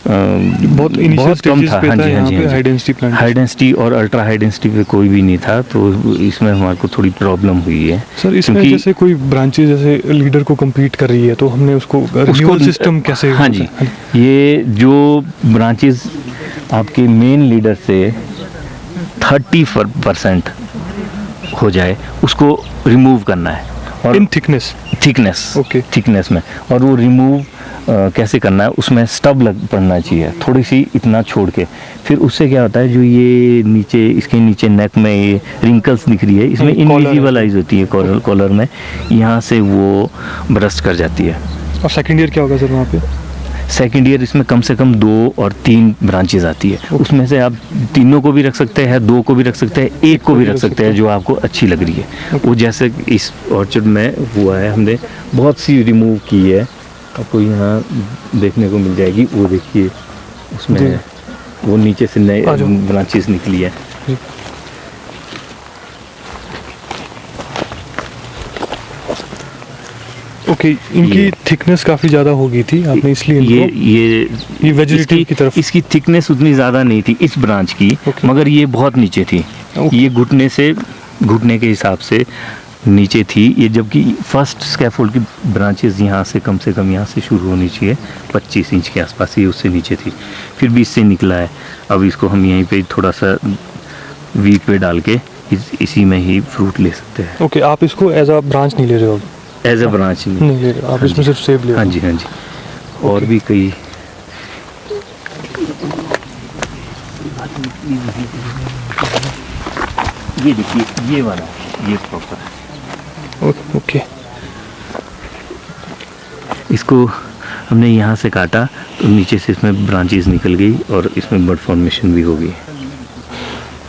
बहुत इनिशियल बहुत कम स्टेजेस था। पे हाँ था जी, हाँ यहाँ जी, पे हाँ हाई जी। Density plant. हाई डेंसिटी और अल्ट्रा हाई डेंसिटी पे कोई भी नहीं था, तो इसमें हमारे को थोड़ी प्रॉब्लम हुई है। सर इसमें क्योंकि जैसे कोई ब्रांचेस जैसे लीडर को compete कर रही है तो हमने उसको रिन्यूअल सिस्टम कैसे? हाँ जी, ये जो ब्रांचेस आपके मेन लीडर से 30% हो जाए उसको रिमूव करना है। और इन थिकनेस। Thickness, Okay. थिकनेस में, और वो रिमूव कैसे करना है, उसमें स्टब लग पड़ना चाहिए थोड़ी सी इतना छोड़ के। फिर उससे क्या होता है, जो ये नीचे इसके नीचे नेक में ये रिंकल्स दिख रही है, इसमें collar है। इनविजिबलाइज होती है कॉलर में, यहाँ से वो ब्रस्ट कर जाती है। और सेकंड ईयर क्या होगा सर वहाँ पे? सेकेंड ईयर इसमें कम से कम 2 और 3 ब्रांचेज आती है। उसमें से आप तीनों को भी रख सकते हैं, 2 को भी रख सकते हैं, 1 को भी रख सकते हैं जो आपको अच्छी लग रही है। वो जैसे इस ऑर्चर्ड में हुआ है, हमने बहुत सी रिमूव की है, आपको यहाँ देखने को मिल जाएगी। वो देखिए उसमें वो नीचे से नए आ जाओ। ब्रांचेस निकली है। ओके, इनकी ये- थिकनेस काफ़ी ज़्यादा हो गई थी, आपने इसलिए ये इनको ये वेजिटेटिव की तरफ। इसकी थिकनेस उतनी ज़्यादा नहीं थी इस ब्रांच की, Okay. मगर ये बहुत नीचे थी। Okay. ये घुटने के हिसाब से नीचे थी ये, जबकि फर्स्ट स्कैफोल्ड की ब्रांचेस यहाँ से कम यहाँ से शुरू होनी चाहिए 25 इंच के आसपास, ये उससे नीचे थी, फिर भी इससे निकला है। अब इसको हम यहीं पे थोड़ा सा वीक पे डाल के इसी में ही फ्रूट ले सकते हैं। ओके, आप इसको एज अ ब्रांच नहीं ले रहे हो? एज ए ब्रांच नहीं ले रहे हो आप, इसमें सिर्फ सेब ले रहे हाँ हो? जी, हाँ जी। और भी कई ये देखिए, ये वाला ये प्रॉपर है। ओके, इसको हमने यहाँ से काटा तो नीचे से इसमें ब्रांचेस निकल गई और इसमें बड फॉर्मेशन भी हो गई।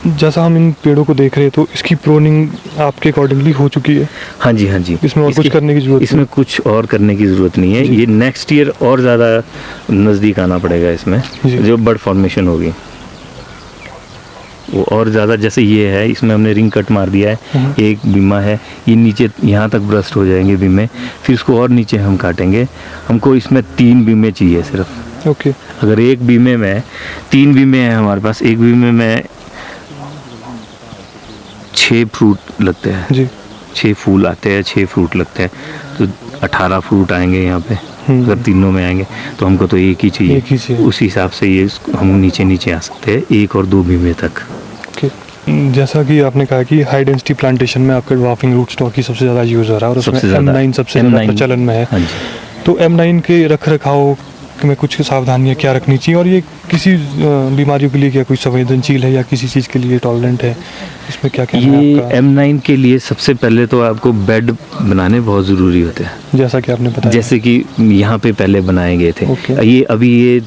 जैसा हम इन पेड़ों को देख रहे हैं तो इसकी प्रोनिंग आपके अकॉर्डिंगली हो चुकी है? हाँ जी, हाँ जी। इसमें और कुछ करने की जरूरत इसमें कुछ और करने की ज़रूरत नहीं है। ये नेक्स्ट ईयर और ज़्यादा नज़दीक आना पड़ेगा इसमें, जी। जो बड फॉर्मेशन होगी वो और ज़्यादा। जैसे ये है, इसमें हमने रिंग कट मार दिया है, एक बीमा है, ये नीचे यहाँ तक ब्रस्ट हो जाएंगे बीमे, फिर इसको और नीचे हम काटेंगे। हमको इसमें 3 बीमे चाहिए सिर्फ। ओके, अगर एक बीमे में 3 बीमे हैं हमारे पास, एक बीमे में 6 फ्रूट लगते हैं जी, 6 फूल आते हैं, 6 फ्रूट लगते हैं, तो 18 फ्रूट आएंगे यहाँ पे। अगर तीनों में आएंगे तो हमको तो एक ही चाहिए। एक ही चाहिए। उस हिसाब से ये हम नीचे आ सकते हैं 1 और 2 बीमे तक। ओके। जैसा कि आपने कहा कि हाई डेंसिटी प्लांटेशन में आपके ड्वार्फिंग रूट स्टॉक की सबसे ज़्यादा यूज़ हो रहा है और उसमें सबसे ज़्यादा M9 सबसे ज़्यादा M9 प्रचलन में है। हाँ जी। तो M9 के रख रखाव में कुछ सावधानियां क्या रखनी चाहिए, और ये किसी बीमारियों के लिए क्या कोई संवेदनशील है या किसी चीज़ के लिए टॉलरेंट है, इसमें क्या कहना है ये आपका? M9 के लिए सबसे पहले तो आपको बेड बनाने बहुत ज़रूरी होते हैं, जैसा कि आपने बताया। जैसे कि यहाँ पे पहले बनाए गए थे। ओके। ये अभी ये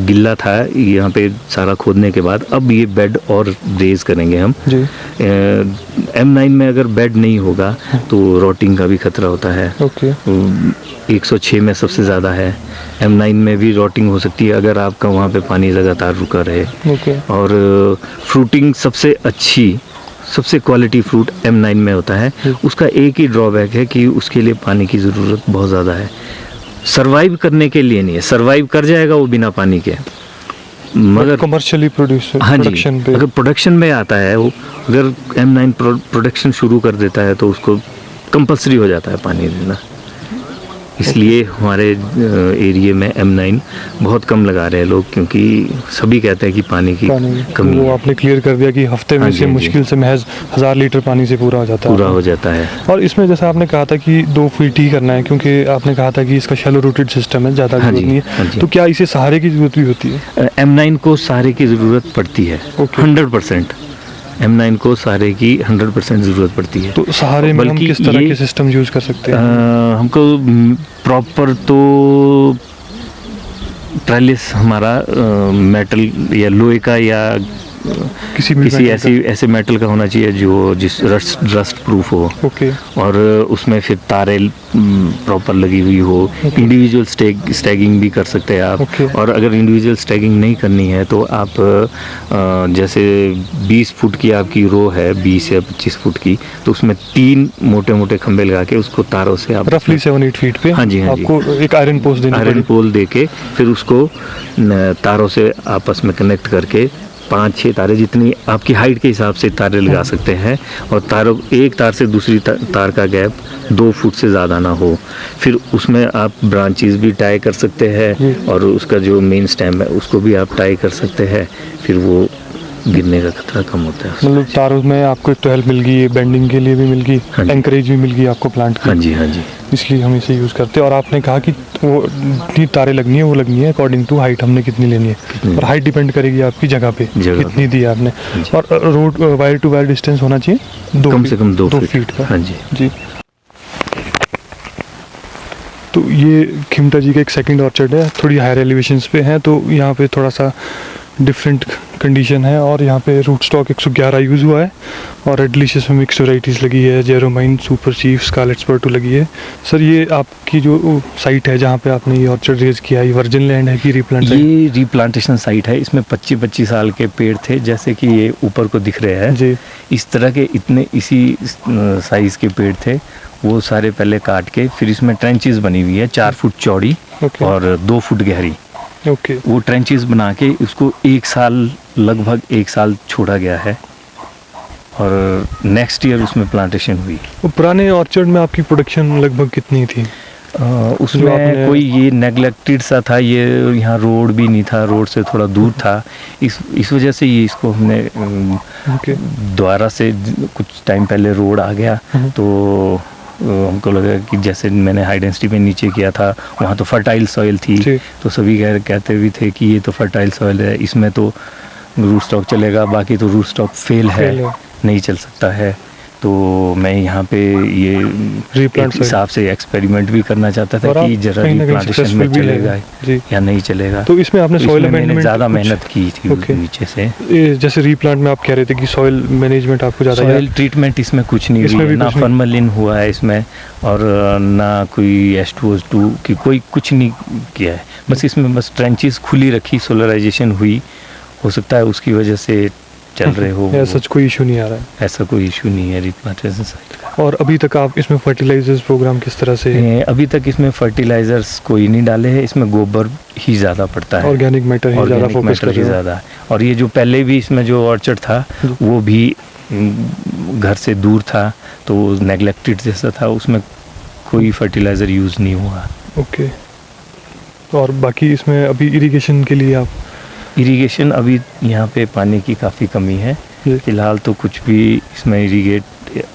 गिल्ला था, यहाँ पे सारा खोदने के बाद अब ये बेड और रेज करेंगे हम। जी, M9 में अगर बेड नहीं होगा तो रॉटिंग का भी खतरा होता है। ओके, 106 में सबसे ज़्यादा है। M9 में भी रॉटिंग हो सकती है अगर आपका वहाँ पे पानी लगातार रुका रहे। ओके, और फ्रूटिंग सबसे अच्छी, सबसे क्वालिटी फ्रूट M9 में होता है। उसका एक ही ड्रॉबैक है कि उसके लिए पानी की ज़रूरत बहुत ज़्यादा है। सरवाइव करने के लिए नहीं है, सरवाइव कर जाएगा वो बिना पानी के, मगर कमर्शियली हाँ जी, प्रोडक्शन पे अगर प्रोडक्शन में आता है वो, अगर M9 प्रोडक्शन शुरू कर देता है तो उसको कंपलसरी हो जाता है पानी देना। इसलिए हमारे एरिया में M9 बहुत कम लगा रहे हैं लोग, क्योंकि सभी कहते हैं कि पानी की कमी वो है। आपने क्लियर कर दिया कि हफ्ते में हाँ जी, से हाँ जी। मुश्किल से महज 1000 लीटर पानी से पूरा हो जाता है। पूरा हो जाता है। और इसमें जैसा आपने कहा था कि 2 फीट ही करना है, क्योंकि आपने कहा था कि इसका शैलो रूटेड सिस्टम है, ज़्यादा हाँ जरूरत जी, नहीं हाँ है, जी। तो क्या इसे सहारे की जरूरत भी होती है? M9 को सहारे की ज़रूरत पड़ती है। ओके। 100% M9 को सहारे की 100% ज़रूरत पड़ती है। तो सहारे में हम बल्कि किस तरह ये- के सिस्टम यूज़ कर सकते हैं? हमको प्रॉपर तो ट्रेलिस हमारा मेटल या लोहे का या किसी भी किसी metal का? ऐसे मेटल का होना चाहिए जो जिस रस्ट प्रूफ हो, ओके और उसमें फिर तारे प्रॉपर लगी हुई हो। इंडिविजुअल स्टैगिंग भी कर सकते हैं आप। Okay. और अगर इंडिविजुअल स्टैगिंग नहीं करनी है तो आप जैसे 20 फुट की आपकी रो है, 20 या 25 फुट की, तो उसमें 3 मोटे मोटे खंबे लगा के उसको तारों से आप रफली 7-8 फीट पे हाँ जी, हाँ जी। आपको एक आयरन पोस्ट देनी आयरन पड़ेगी। पोल दे के फिर उसको तारों से आपस में कनेक्ट करके 5-6 तारे, जितनी आपकी हाइट के हिसाब से तारे लगा सकते हैं। और तारों एक तार से दूसरी तार का गैप 2 फुट से ज़्यादा ना हो। फिर उसमें आप ब्रांचेस भी टाई कर सकते हैं और उसका जो मेन स्टेम है उसको भी आप टाई कर सकते हैं। फिर वो गिरने का खतरा कम होता है। मतलब तारों में आपको एक तो हेल्प मिल गई, बेंडिंग के लिए भी मिल गई, हाँ जी। एंकरेज भी मिल गई आपको प्लांट की। हाँ जी, हाँ जी। इसलिए हम इसे यूज़ करते हैं। और आपने कहा कि वो जितनी तारें लगनी है वो लगनी है अकॉर्डिंग टू हाइट, हमने कितनी लेनी है। और हाइट डिपेंड करेगी आपकी जगह पे जगह कितनी दी है आपने। और road wire to wire distance होना चाहिए कम से कम 2 फीट का। हाँ जी। जी। तो ये खिमटा जी का एक सेकंड ऑर्चर्ड है, थोड़ी हायर एलिवेशंस पे है, तो यहाँ पे थोड़ा सा डिफरेंट कंडीशन है। और यहाँ पे रूट स्टॉक 111 यूज़ हुआ है और रेड डिलीशियस में मिक्स वैराइटीज़ लगी है, जेरोमाइन, सुपर चीफ, स्कारलेट स्पर्टू लगी है। सर ये आपकी जो साइट है जहाँ पे आपने ये ऑर्चर्ड रेज किया, ये वर्जिन लैंड है कि रीप्लांट? ये रीप्लांटेशन साइट है। इसमें 25-25 साल के पेड़ थे, जैसे कि ये ऊपर को दिख रहे हैं जी। इस तरह के इतने इसी साइज़ के पेड़ थे। वो सारे पहले काट के फिर इसमें ट्रेंचेस बनी हुई है 4 फुट चौड़ी ओके। और 2 फुट गहरी। ओके। वो ट्रेंचेस बना के उसको लगभग 1 साल छोड़ा गया है और नेक्स्ट ईयर उसमें प्लांटेशन हुई। वो पुराने ऑर्चर्ड में आपकी प्रोडक्शन लगभग कितनी थी? उसमें कोई ये नेगलेक्टेड सा था, ये यहाँ रोड भी नहीं था, रोड से थोड़ा दूर था। इस वजह से ये इसको हमने दोबारा से कुछ टाइम पहले रोड आ गया तो हमको लगा कि जैसे मैंने हाई डेंसिटी पे नीचे किया था वहाँ तो फर्टाइल सॉइल थी, तो सभी कहते भी थे कि ये तो फर्टाइल सॉइल है, इसमें तो रूट स्टॉक चलेगा, बाकी तो रूट स्टॉक फेल है, नहीं चल सकता है। तो मैं यहाँ पे ये एक हिसाब से एक्सपेरिमेंट भी करना चाहता था कि जरा रीप्लांटेशन में चलेगा या नहीं चलेगा। तो इसमें आपने सॉइल मैनेजमेंट ज़्यादा मेहनत की थी नीचे से। जैसे रीप्लांट में आप कह रहे थे कि सॉइल मैनेजमेंट आपको ज़्यादा, सॉइल ट्रीटमेंट इसमें कुछ नहीं हुई है, ना फॉर्मलिन हुआ है इसमें और ना कोई H2O2 की कोई कुछ नहीं किया है। बस इसमें बस ट्रेंचेस खुली रखी, सोलराइजेशन हुई, हो सकता है उसकी वजह से चल रहे हो। ऐसा कोई इशू नहीं आ रहा है? ऐसा कोई इशू नहीं है रीप्लांटेशन साइट का। और अभी तक आप इसमें फर्टिलाइजर्स प्रोग्राम किस तरह से? अभी तक इसमें फर्टिलाइजर्स कोई नहीं डाले हैं, इसमें गोबर ही ज़्यादा पड़ता है, ऑर्गेनिक मैटर ही ज़्यादा फोकस कर रहे हैं ज़्यादा। और ये जो पहले भी इसमें जो ऑर्चर्ड था वो भी घर से दूर था, तो नेगलेक्टेड जैसा था, उसमें कोई फर्टिलाइज़र यूज़ नहीं हुआ। ओके। और बाकी इसमें अभी इरिगेशन के लिए आप? इरिगेशन अभी यहाँ पे पानी की काफ़ी कमी है, फिलहाल तो कुछ भी इसमें इरिगेट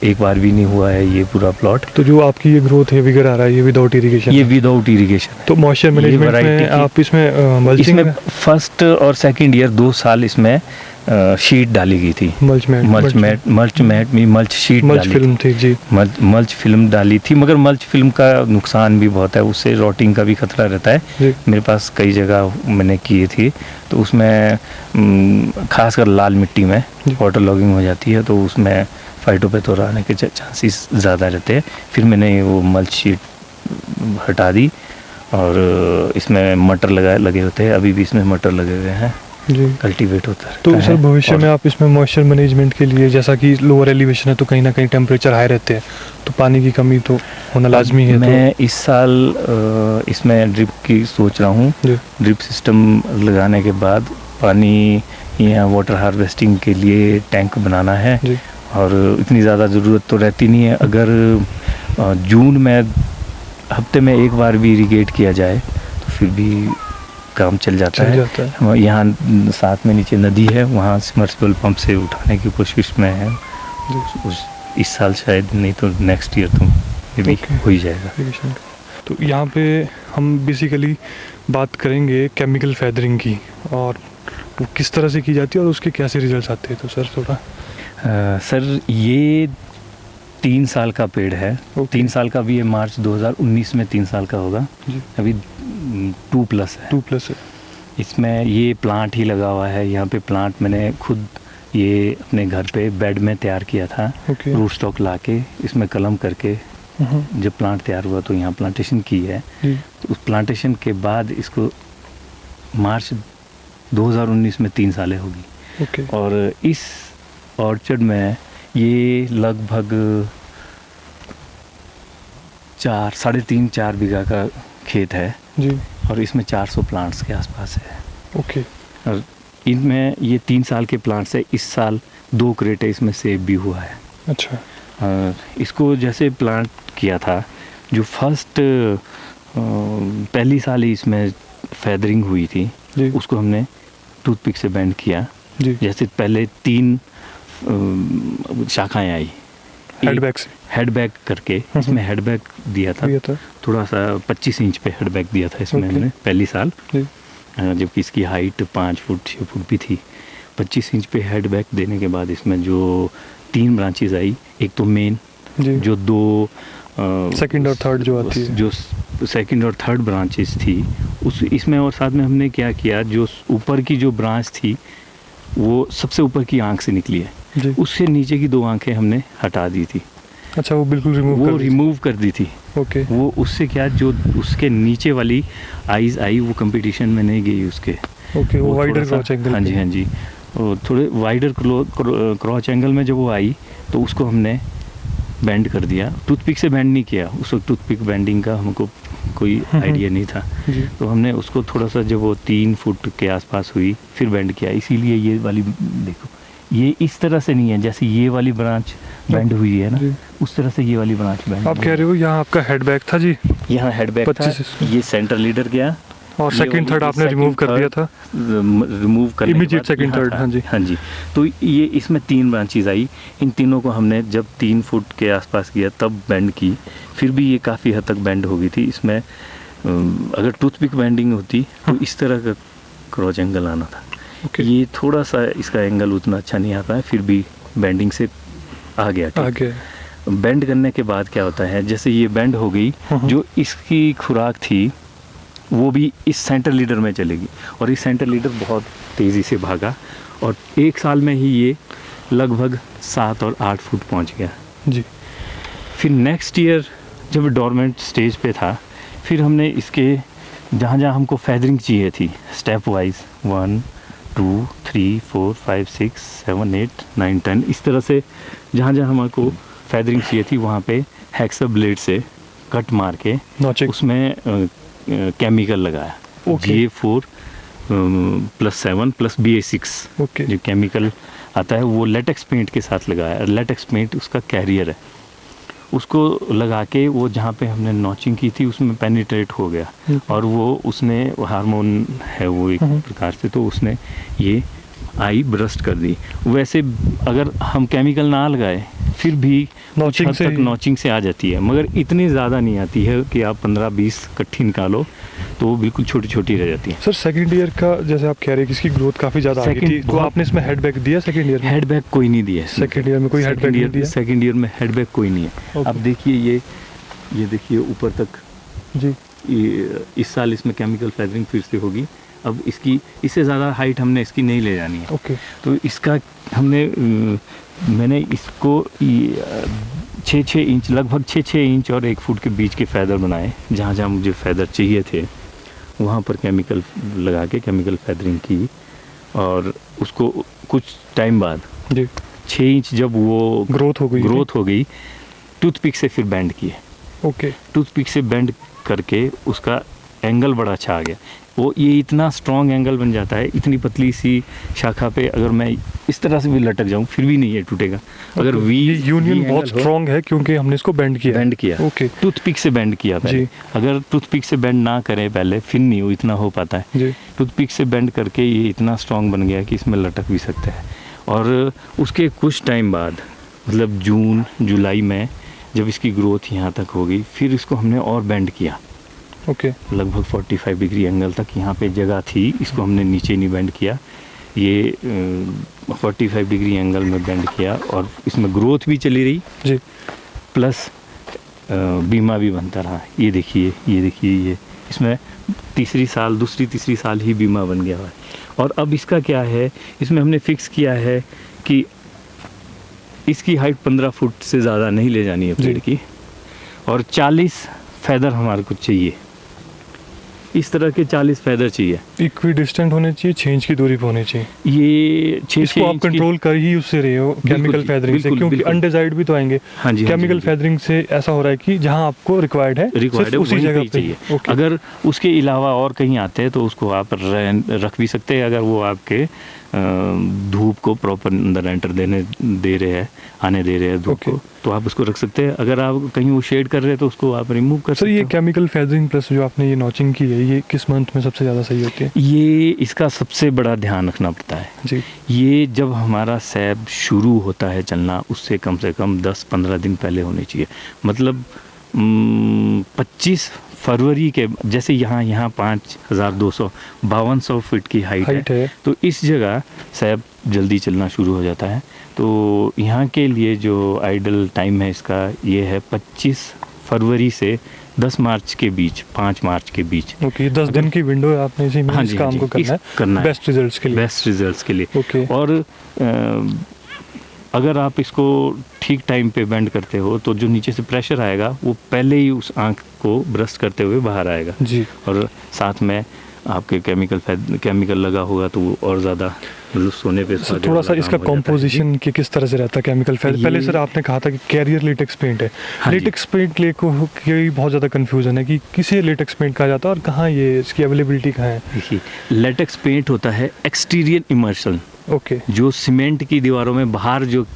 एक बार भी नहीं हुआ है ये पूरा प्लॉट। तो जो आपकी ये ग्रोथ है विगर आ रहा है ये विदाउट इरिगेशन? ये विदाउट इरिगेशन। तो मॉइस्चर मैनेजमेंट में आप इसमें मल्चिंग? इसमें फर्स्ट और सेकंड ईयर 2 साल इसमें शीट डाली गई थी, मल्च शीट, मल्च फिल्म थी जी, मल्च फिल्म डाली थी। मगर मल्च फिल्म का नुकसान भी बहुत है, उससे रॉटिंग का भी खतरा रहता है। मेरे पास कई जगह मैंने किए थी, तो उसमें खासकर लाल मिट्टी में वाटर लॉगिंग हो जाती है, तो उसमें फाइटोपैथोरा आने के चांसेस ज़्यादा रहते हैं। फिर मैंने वो मल्च शीट हटा दी और इसमें मटर लगे होते हैं, अभी भी इसमें मटर लगे हुए हैं जी, कल्टीवेट होता है। तो सर भविष्य में आप इसमें मॉइस्चर मैनेजमेंट के लिए, जैसा कि लोअर एलिवेशन है तो कहीं ना कहीं टेम्परेचर हाई रहते हैं, तो पानी की कमी तो होना लाजमी है। मैं इस साल इसमें ड्रिप की सोच रहा हूँ। ड्रिप सिस्टम लगाने के बाद पानी यहाँ वाटर हार्वेस्टिंग के लिए टैंक बनाना है और इतनी ज़्यादा ज़रूरत तो रहती नहीं है। अगर जून में हफ्ते में एक बार भी इरिगेट किया जाए तो फिर भी काम चल जाता है। यहाँ साथ में नीचे नदी है, वहाँ सबमर्सिबल पंप से उठाने की कोशिश में है। इस साल शायद, नहीं तो नेक्स्ट ईयर तो ये भी हो ही जाएगा। तो यहाँ पे हम बेसिकली बात करेंगे केमिकल फैदरिंग की और वो किस तरह से की जाती है और उसके कैसे रिजल्ट्स आते हैं। तो सर थोड़ा सर ये 3 साल का पेड़ है, 3 साल का भी है, मार्च 2019 में 3 साल का होगा, अभी 2+ है। 2+ है। इसमें ये प्लांट ही लगा हुआ है, यहाँ पे प्लांट मैंने खुद ये अपने घर पे बेड में तैयार किया था। ओके। रूट स्टॉक ला के इसमें कलम करके जब प्लांट तैयार हुआ तो यहाँ प्लांटेशन की है। जी। तो उस प्लांटेशन के बाद इसको मार्च 2019 में 3 सालें होगी। ओके। और इस ऑर्चर्ड में ये लगभग 3.5-4 बीघा का खेत है जी। और इसमें 400 प्लांट्स के आसपास है। ओके। और इनमें ये 3 साल के प्लांट्स है। इस साल 2 क्रेटे इसमें सेब भी हुआ है। अच्छा। और इसको जैसे प्लांट किया था, जो फर्स्ट पहली साल ही इसमें फेदरिंग हुई थी, जी। उसको हमने टूथपिक से बेंड किया। जी। जैसे पहले 3 शाखाएं आई हेडबैक से हेडबैक करके, इसमें हेडबैक दिया था, थोड़ा सा 25 इंच पे हेडबैक दिया था इसमें हमने पहली साल, जबकि इसकी हाइट 5 फुट 6 फुट भी थी। 25 इंच पे हेडबैक देने के बाद इसमें जो 3 ब्रांचेज आई, एक तो मेन जो 2 सेकंड और थर्ड जो आती है, जो सेकंड और थर्ड ब्रांचेस थी उस इसमें, और साथ में हमने क्या किया, जो ऊपर की जो ब्रांच थी वो सबसे ऊपर की आंख से निकली है, उससे नीचे की 2 आंखें हमने हटा दी थी। अच्छा, वो बिल्कुल रिमूव कर दी थी। ओके। वो उससे क्या, जो उसके नीचे वाली आईज आई वो कंपटीशन में नहीं गई उसके। ओके। वो वाइडर क्रॉच एंगल। हाँ जी, हाँ जी। और थोड़े वाइडर क्रॉच एंगल में जब वो आई तो उसको हमने बेंड कर दिया। टूथपिक से बेंड नहीं किया, उस वक्त टूथपिक बेंडिंग का हमको कोई आइडिया नहीं था, तो हमने उसको थोड़ा सा, जब वो 3 फुट के आसपास हुई फिर बेंड किया। इसीलिए ये वाली देखो, ये इस तरह से नहीं है जैसे ये वाली ब्रांच बेंड हुई है ना, उस तरह से ये वाली ब्रांच बेंड। आप कह रहे हो यहाँ आपका हेडबैक था जी? यहाँ हेडबैक था, ये सेंटर लीडर गया और सेकंड थर्ड आपने रिमूव कर दिया था। रिमूव करने इमीडिएट सेकंड थर्ड। हाँ जी, हाँ जी। तो ये इसमें 3 ब्रांचेज आई। इन तीनों को हमने जब 3 फुट के आसपास किया तब बेंड की। फिर भी ये काफ़ी हद तक बेंड हो गई थी। इसमें अगर टूथपिक बेंडिंग होती तो इस तरह का क्रॉच एंगल आना था। ये थोड़ा सा इसका एंगल उतना अच्छा नहीं आता है, फिर भी बेंडिंग से आ गया। बेंड करने के बाद क्या होता है, जैसे ये बेंड हो गई, जो इसकी खुराक थी वो भी इस सेंटर लीडर में चलेगी, और इस सेंटर लीडर बहुत तेज़ी से भागा और 1 साल में ही ये लगभग 7 और 8 फुट पहुंच गया जी। फिर नेक्स्ट ईयर जब डोरमेंट स्टेज पे था, फिर हमने इसके जहाँ जहाँ हमको फेदरिंग चाहिए थी, स्टेप वाइज 1 2 3 4 5 6 7 8 9 10 इस तरह से जहाँ जहाँ हमको फेदरिंग चाहिए थी वहाँ पे हैक्सा ब्लेड से कट मार के उसमें केमिकल लगाया। GA4 +7 + BA6 जो केमिकल आता है वो लेटेक्स पेंट के साथ लगाया। लेटेक्स पेंट उसका कैरियर है, उसको लगा के वो जहाँ पे हमने नॉचिंग की थी उसमें पेनिट्रेट हो गया, और वो उसने हार्मोन है वो एक प्रकार से, तो उसने ये आई ब्रस्ट कर दी। वैसे अगर हम केमिकल ना लगाए फिर भी नॉचिंग से आ जाती है, मगर इतनी ज़्यादा नहीं आती है कि आप 15-20 कट्ठी निकालो तो वो बिल्कुल छोटी छोटी रह जाती है। सर सेकंड ईयर का जैसे आप कह रहे हैं कि इसकी ग्रोथ काफ़ी ज़्यादा आ गई थी, तो आपने इसमें हेडबैक दिया सेकंड ईयर में? हेडबैक कोई नहीं दिया सेकंड ईयर में, कोई हेडबैक नहीं दिया। सेकंड ईयर में हेडबैक कोई नहीं है। अब देखिए ये देखिए ऊपर तक जी, इस साल इसमें केमिकल फेदरिंग फिर से होगी। अब इससे ज़्यादा हाइट हमने इसकी नहीं ले जानी है। तो इसका मैंने इसको 6-6 इंच, लगभग 6-6 इंच और 1 फुट के बीच के फैदर बनाए। जहाँ जहाँ मुझे फैदर चाहिए थे वहाँ पर केमिकल लगा के केमिकल फैदरिंग की, और उसको कुछ टाइम बाद 6 इंच जब वो ग्रोथ हो गई टूथपिक से फिर बेंड किए। टूथपिक से बेंड करके उसका एंगल बड़ा अच्छा आ गया। वो ये इतना स्ट्रॉन्ग एंगल बन जाता है, इतनी पतली सी शाखा पे अगर मैं इस तरह से भी लटक जाऊं फिर भी नहीं है टूटेगा। अगर यूनियन बहुत स्ट्रॉन्ग है क्योंकि हमने इसको बेंड किया। टूथपिक से बेंड किया पहले। अगर टूथपिक से बेंड ना करें पहले फिर नहीं इतना हो पाता है। टूथपिक से बेंड करके ये इतना स्ट्रॉन्ग बन गया कि इसमें लटक भी सकता है। और उसके कुछ टाइम बाद, मतलब जून जुलाई में जब इसकी ग्रोथ यहाँ तक हो गई, फिर इसको हमने और बेंड किया। लगभग 45 डिग्री एंगल तक यहाँ पे जगह थी, इसको हमने नीचे नहीं बेंड किया, ये 45 डिग्री एंगल में बेंड किया, और इसमें ग्रोथ भी चली रही जी, प्लस बीमा भी बनता रहा। ये देखिए ये इसमें दूसरी तीसरी साल ही बीमा बन गया है। और अब इसका क्या है, इसमें हमने फिक्स किया है कि इसकी हाइट 15 फुट से ज़्यादा नहीं ले जानी है पेड़ जी। की, और 40 फैदर हमारे को चाहिए, इस तरह के 40 फैदर चाहिए। इक्वी डिस्टेंट होने चाहिए, 6 इंच की दूरी पे होने चाहिए। ये 6 इसको आप कंट्रोल कर ही उससे रहे हो केमिकल फेदरिंग से, बिल्कुल, क्योंकि बिल्कुल। अनडिजायर्ड भी तो आएंगे। हाँ जी, हाँ जी, केमिकल हाँ जी। फेदरिंग से ऐसा हो रहा है कि जहां आपको रिक्वायर्ड है रिक्वायर्ड है सिर्फ उसी वहीं पे जगह ही पे चाहिए। ओके। अगर उसके अलावा और कहीं आते हैं तो उसको आप रख भी सकते हैं, अगर वो आपके धूप को प्रॉपर अंदर एंटर दे रहे हैं, आने दे रहे हैं धूप ओके। को, तो आप उसको रख सकते हैं। अगर आप कहीं वो शेड कर रहे हैं तो उसको आप रिमूव कर सर सकते ये हो। केमिकल फेदरिंग प्लस जो आपने ये नॉचिंग की है, ये किस मंथ में सबसे ज़्यादा सही होती है? ये इसका सबसे बड़ा ध्यान रखना पड़ता है। जी। ये जब हमारा सैब शुरू होता है चलना, उससे कम से कम 10-15 दिन पहले होनी चाहिए। मतलब 25 फरवरी के, जैसे यहाँ 5200 फीट की हाइट है, तो इस जगह सैब जल्दी चलना शुरू हो जाता है। तो यहाँ के लिए जो आइडल टाइम है इसका ये है 25 फरवरी से 10 मार्च के बीच, 5 मार्च के बीच। ओके, 10 दिन की विंडो है, आपने इसी में हाँ इस जी, काम हाँ को जी, करना है बेस्ट रिजल्ट्स के लिए। बेस्ट रिजल्ट्स के लिए। ओके। और अगर आप इसको ठीक टाइम पे बेंड करते हो तो जो नीचे से प्रेशर आएगा वो पहले ही उस आंख को ब्रस्ट करते हुए बाहर आएगा जी। और साथ में आपके केमिकल लगा होगा तो वो और ज़्यादा मतलब सोने पे सर थोड़ा सा इसका कॉम्पोजिशन की किस तरह से रहता है केमिकल फेदर? पहले सर आपने कहा था कि कैरियर लेटेक्स पेंट है। हाँ जी। लेटेक्स पेंट की बहुत ज़्यादा कंफ्यूजन है कि किसे लेटेक्स पेंट कहा जाता है और कहाँ ये इसकी अवेलेबिलिटी कहाँ है? देखिए, लेटेक्स पेंट होता है एक्सटीरियर इमर्शन, ओके। जो सीमेंट की दीवारों में बाहर जो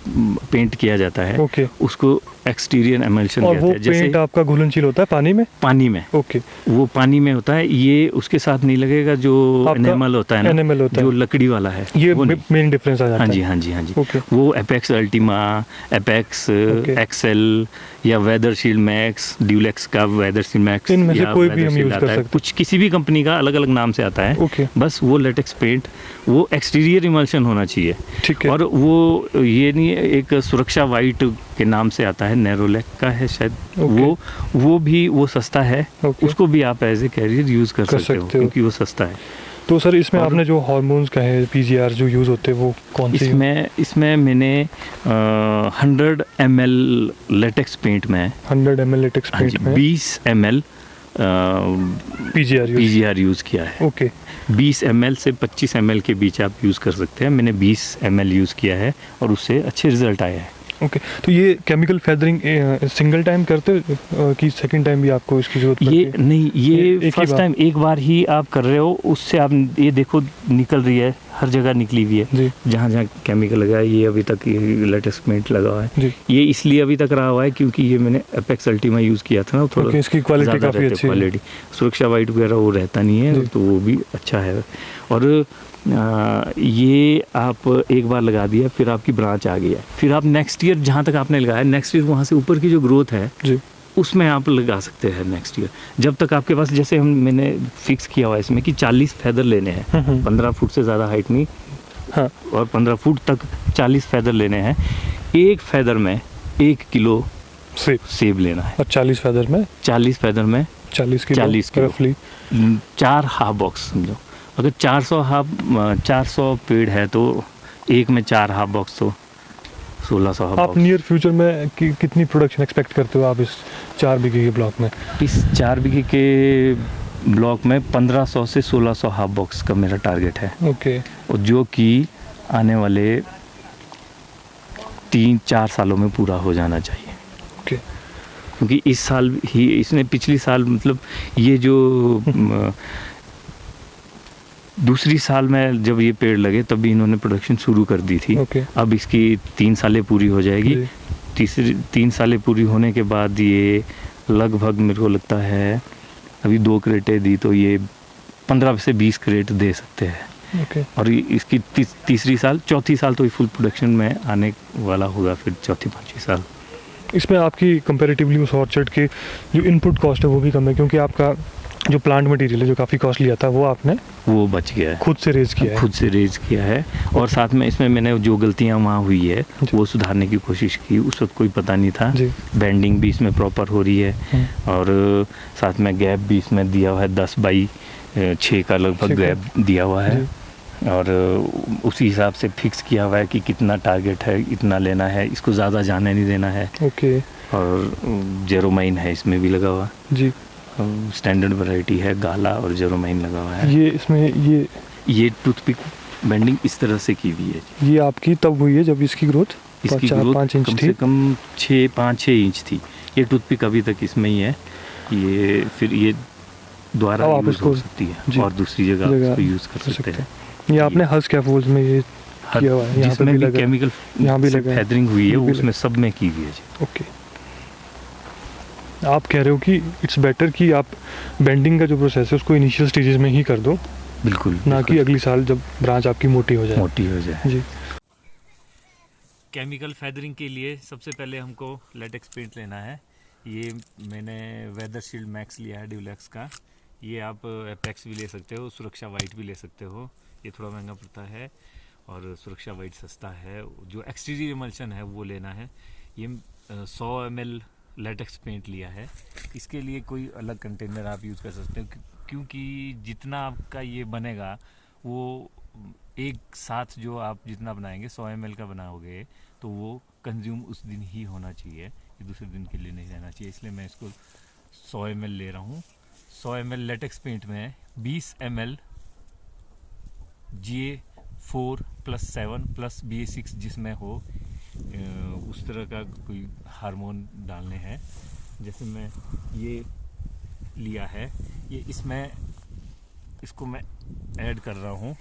पेंट किया जाता है ओके। उसको एक्सटीरियर इमल्शन और कहते वो हैं। जैसे पेंट आपका घुलनशील होता है पानी में? पानी में, ओके। वो पानी में होता है, ये उसके साथ नहीं लगेगा। जो आपका एनेमल होता है ना, एनेमल होता जो है, लकड़ी वाला है, ये वो नहीं। मेन डिफरेंस आ जाता हाँ जी, है। हाँ जी, हाँ जी। ओके। वो Apex Ultima, Apex okay. Excel या वेदर शील्ड मैक्स, ड्यूलेक्स का वेदर शील्ड मैक्स, इनमें से या कोई भी वेदर हम शील्ड यूज आता कर है। सकते हैं। कुछ किसी भी कंपनी का अलग अलग नाम से आता है। ओके। बस वो लेटेक्स पेंट वो एक्सटीरियर इमल्शन होना चाहिए। ठीक है। और वो ये नहीं है, एक सुरक्षा वाइट के नाम से आता है, नेरोलैक का है शायद। ओके। वो भी वो सस्ता है। ओके। उसको भी आप एज ए कैरियर यूज़ कर सकते हो क्योंकि वो सस्ता है। तो सर इसमें और आपने जो हार्मोन्स कहे, पीजीआर जो यूज़ होते हैं वो कौन से? इसमें मैंने 100 ml लेटेक्स पेंट में 100 ml लेटेक्स हाँ जी, पेंट में 20 ml पीजीआर यूज़ किया है। ओके। 20 ml से 25 ml के बीच आप यूज़ कर सकते हैं। मैंने 20 ml यूज़ किया है और उससे अच्छे रिजल्ट आए हैं। ओके। तो ये केमिकल फेदरिंग सिंगल टाइम करते हो कि सेकंड टाइम भी आपको इसकी जरूरत पड़ती ये है? नहीं, एक ये ही फर्स्ट बार? टाइम एक बार ही आप कर रहे हो, उससे आप ये देखो निकल रही है, हर जगह निकली हुई है। जी। जहाँ जहाँ केमिकल लगा है, ये अभी तक ये लेटेक्स पेंट लगा हुआ है। जी। ये इसलिए अभी तक रहा हुआ है क्योंकि ये मैंने एपेक्स अल्टीमा यूज़ किया था ना, थोड़ा ओके, इसकी क्वालिटी ज़्यादा काफ़ी रहती है, अच्छी है। क्वालिटी सुरक्षा वाइट वगैरह वो रहता नहीं जी। है, तो वो भी अच्छा है। और ये आप एक बार लगा दिया, फिर आपकी ब्रांच आ गई है, फिर आप नेक्स्ट ईयर जहाँ तक आपने लगाया, नेक्स्ट ईयर वहाँ से ऊपर की जो ग्रोथ है जी। उसमें आप लगा सकते हैं नेक्स्ट ईयर। जब तक आपके पास, जैसे मैंने फिक्स किया हुआ है इसमें कि 40 फैदर लेने हैं, 15 फुट से ज़्यादा हाइट नहीं, हाँ। और 15 फुट तक 40 फैदर लेने हैं। एक फैदर में 1 किलो सेब लेना है। और 40 फैदर में 40 फैदर में 40 किलो रफली 4 हाफ बॉक्स समझो। अगर 400 पेड़ है तो एक में 4 हाफ बॉक्स, तो 1600 हाफ आप बॉक्स। नियर फ्यूचर में कितनी प्रोडक्शन एक्सपेक्ट करते हो आप इस 4 बीघे के ब्लॉक में? इस 4 बीघे के ब्लॉक में 1500 से 1600 हाफ बॉक्स का मेरा टारगेट है। ओके। और जो कि आने वाले 3-4 सालों में पूरा हो जाना चाहिए। ओके। क्योंकि इस साल ही, इसने पिछली साल, मतलब ये जो दूसरी साल में जब ये पेड़ लगे तब भी इन्होंने प्रोडक्शन शुरू कर दी थी। ओके। अब इसकी 3 सालें पूरी हो जाएगी। जी। तीसरी 3 सालें पूरी होने के बाद ये लगभग मेरे को लगता है, अभी 2 क्रेटें दी तो ये 15 से 20 क्रेट दे सकते हैं। ओके। और इसकी तीसरी साल, चौथी साल तो ये फुल प्रोडक्शन में आने वाला होगा, फिर चौथी 5वीं साल। इसमें आपकी कंपैरेटिवली उस ऑर्चर्ड के जो इनपुट कॉस्ट है वो भी कम है, क्योंकि आपका जो प्लांट मटेरियल है जो काफ़ी कॉस्टली आता है वो आपने वो बच गया है, खुद से रेज किया है। खुद से रेज किया है। और साथ में इसमें मैंने जो गलतियां वहाँ हुई है वो सुधारने की कोशिश की। उस वक्त कोई पता नहीं था। जी। बेंडिंग भी इसमें प्रॉपर हो रही है और साथ में गैप भी इसमें दिया हुआ है, 10 बाई 6 का लगभग गैप दिया हुआ है। और उसी हिसाब से फिक्स किया हुआ है कि कितना टारगेट है, इतना लेना है, इसको ज़्यादा जाने नहीं देना है। ओके और जेरोमाइन है इसमें भी लगा हुआ, जी। स्टैंडर्ड वैरायटी है, गाला और जेरोमाइन लगा हुआ है। ये इसमें ये टूथपिक बेंडिंग इस तरह से की हुई है जी। ये आपकी तब हुई है जब इसकी ग्रोथ इसकी ग्रोथ 4-5 इंच कम थी? से कम 5-6 इंच थी। ये टूथपिक अभी तक इसमें ही है। ये फिर ये दोबारा अब आप यूज़ इसको हो सकती जी, है और दूसरी जगह इसको यूज़ कर सकते हैं। ये आपने हर्ष कैफोल्स में ये किया हुआ है, यहाँ पे जिसमें भी भी लगा है, केमिकल यहाँ भी लगा है, फैदरिंग हुई है ये भी उसमें सब में की हुई है जी। ओके। आप कह रहे हो कि इट्स बेटर कि आप बेंडिंग का जो प्रोसेस है उसको इनिशियल स्टेजेस में ही कर दो, बिल्कुल, ना कि अगली साल जब ब्रांच आपकी मोटी हो जाए। मोटी हो जाए जी। केमिकल फैदरिंग के लिए सबसे पहले हमको लेटेक्स पेंट लेना है। ये मैंने वेदर शील्ड मैक्स लिया है ड्यूलेक्स का। ये आप एपेक्स भी ले सकते हो, सुरक्षा वाइट भी ले सकते हो। ये थोड़ा महंगा पड़ता है और सुरक्षा वाइट सस्ता है। जो एक्सटीरियर इमल्शन है वो लेना है। ये 100 ml लेटेक्स पेंट लिया है। इसके लिए कोई अलग कंटेनर आप यूज़ कर सकते हो, क्योंकि जितना आपका ये बनेगा वो एक साथ जो आप जितना बनाएंगे 100 ml का बनाओगे तो वो कंज्यूम उस दिन ही होना चाहिए, ये दूसरे दिन के लिए नहीं रहना चाहिए। इसलिए मैं इसको 100 ml ले रहा हूँ। 100 ml लेटेक्स पेंट में 20 ml GA4+7 BA6 जिसमें हो उस तरह का कोई हार्मोन डालने हैं। जैसे मैं ये लिया है, ये इसमें इसको मैं ऐड कर रहा हूँ।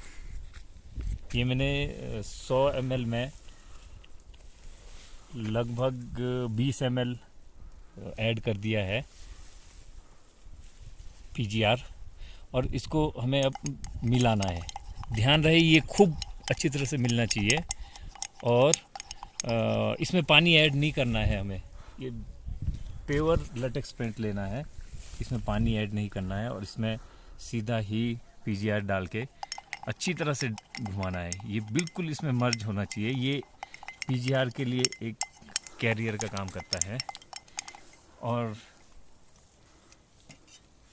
ये मैंने 100 ml में लगभग 20 ml ऐड कर दिया है PGR, और इसको हमें अब मिलाना है। ध्यान रहे ये खूब अच्छी तरह से मिलना चाहिए, और इसमें पानी ऐड नहीं करना है हमें। ये प्योर लेटेक्स पेंट लेना है, इसमें पानी ऐड नहीं करना है, और इसमें सीधा ही PGR डाल के अच्छी तरह से घुमाना है। ये बिल्कुल इसमें मर्ज होना चाहिए। ये PGR के लिए एक कैरियर का काम करता है। और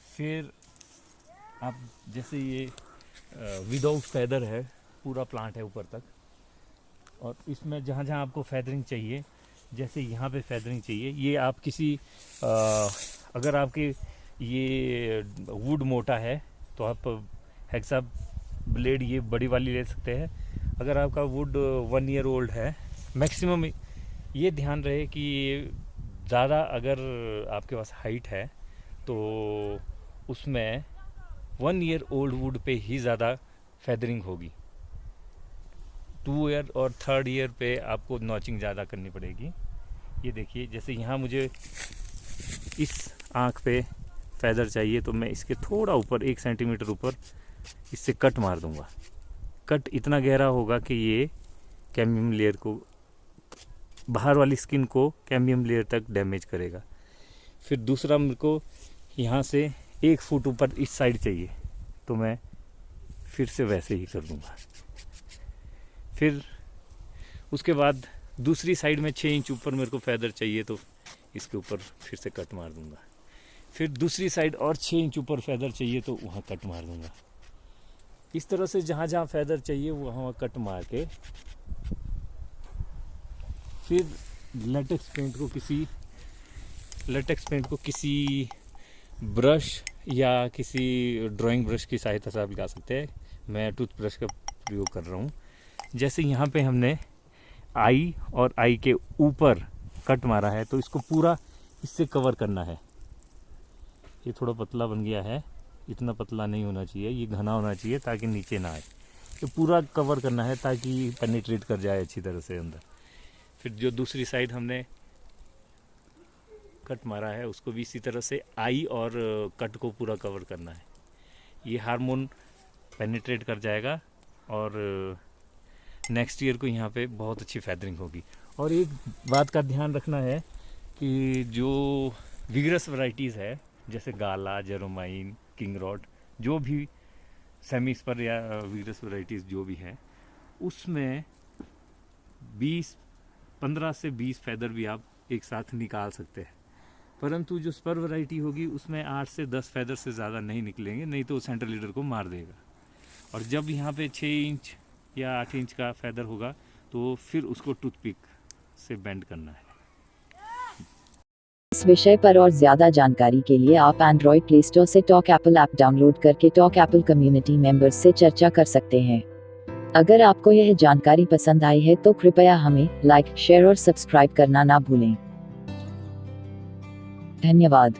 फिर आप जैसे ये विदाउट फैदर है, पूरा प्लांट है ऊपर तक, और इसमें जहाँ जहाँ आपको फैदरिंग चाहिए, जैसे यहाँ पे फैदरिंग चाहिए, ये आप किसी अगर आपके ये वुड मोटा है तो आप हेक्सा ब्लेड ये बड़ी वाली ले सकते हैं। अगर आपका वुड 1 year old है मैक्सिमम, ये ध्यान रहे कि ज़्यादा अगर आपके पास हाइट है तो उसमें 1 year old वुड पे ही ज़्यादा फैदरिंग होगी। 2 year और 3rd year पे आपको नॉचिंग ज़्यादा करनी पड़ेगी। ये देखिए, जैसे यहाँ मुझे इस आँख पे फैदर चाहिए तो मैं इसके थोड़ा ऊपर 1 सेंटीमीटर ऊपर इससे कट मार दूँगा। कट इतना गहरा होगा कि ये कैम्बियम लेयर को, बाहर वाली स्किन को कैम्बियम लेयर तक डैमेज करेगा। फिर दूसरा मेरे को यहाँ से 1 फुट ऊपर इस साइड चाहिए तो मैं फिर से वैसे ही कर दूँगा। फिर उसके बाद दूसरी साइड में 6 इंच ऊपर मेरे को फैदर चाहिए तो इसके ऊपर फिर से कट मार दूँगा। फिर दूसरी साइड और 6 इंच ऊपर फैदर चाहिए तो वहाँ कट मार दूँगा। इस तरह से जहाँ जहाँ फैदर चाहिए वहाँ कट मार के फिर लेटेक्स पेंट को किसी ब्रश या किसी ड्राइंग ब्रश की सहायता से आप लगा सकते हैं। मैं टूथ ब्रश का प्रयोग कर रहा हूँ। जैसे यहाँ पे हमने आई और आई के ऊपर कट मारा है तो इसको पूरा इससे कवर करना है। ये थोड़ा पतला बन गया है, इतना पतला नहीं होना चाहिए, ये घना होना चाहिए ताकि नीचे ना आए। तो पूरा कवर करना है ताकि पेनिट्रेट कर जाए अच्छी तरह से अंदर। फिर जो दूसरी साइड हमने कट मारा है उसको भी इसी तरह से आई और कट को पूरा कवर करना है। ये हार्मोन पेनिट्रेट कर जाएगा और नेक्स्ट ईयर को यहाँ पे बहुत अच्छी फैदरिंग होगी। और एक बात का ध्यान रखना है कि जो विगरस वैरायटीज़ है जैसे गाला, जेरोमाइन, किंग रॉड, जो भी सेमी स्पर या विगरस वैरायटीज़ जो भी हैं उसमें 15 से 20 फैदर भी आप एक साथ निकाल सकते हैं। परंतु जो स्पर वैरायटी होगी उसमें 8 से 10 फैदर से ज़्यादा नहीं निकलेंगे, नहीं तो सेंटर लीडर को मार देगा। और जब यहाँ पे 6 इंच या 8 इंच का फैदर होगा तो फिर उसको टूथपिक से बेंड करना है। इस विषय पर और ज्यादा जानकारी के लिए आप एंड्रॉइड प्ले स्टोर से टॉक एप्पल ऐप डाउनलोड करके टॉक एप्पल कम्युनिटी मेंबर्स से चर्चा कर सकते हैं। अगर आपको यह जानकारी पसंद आई है तो कृपया हमें लाइक, शेयर और सब्सक्राइब करना ना भूलें। धन्यवाद।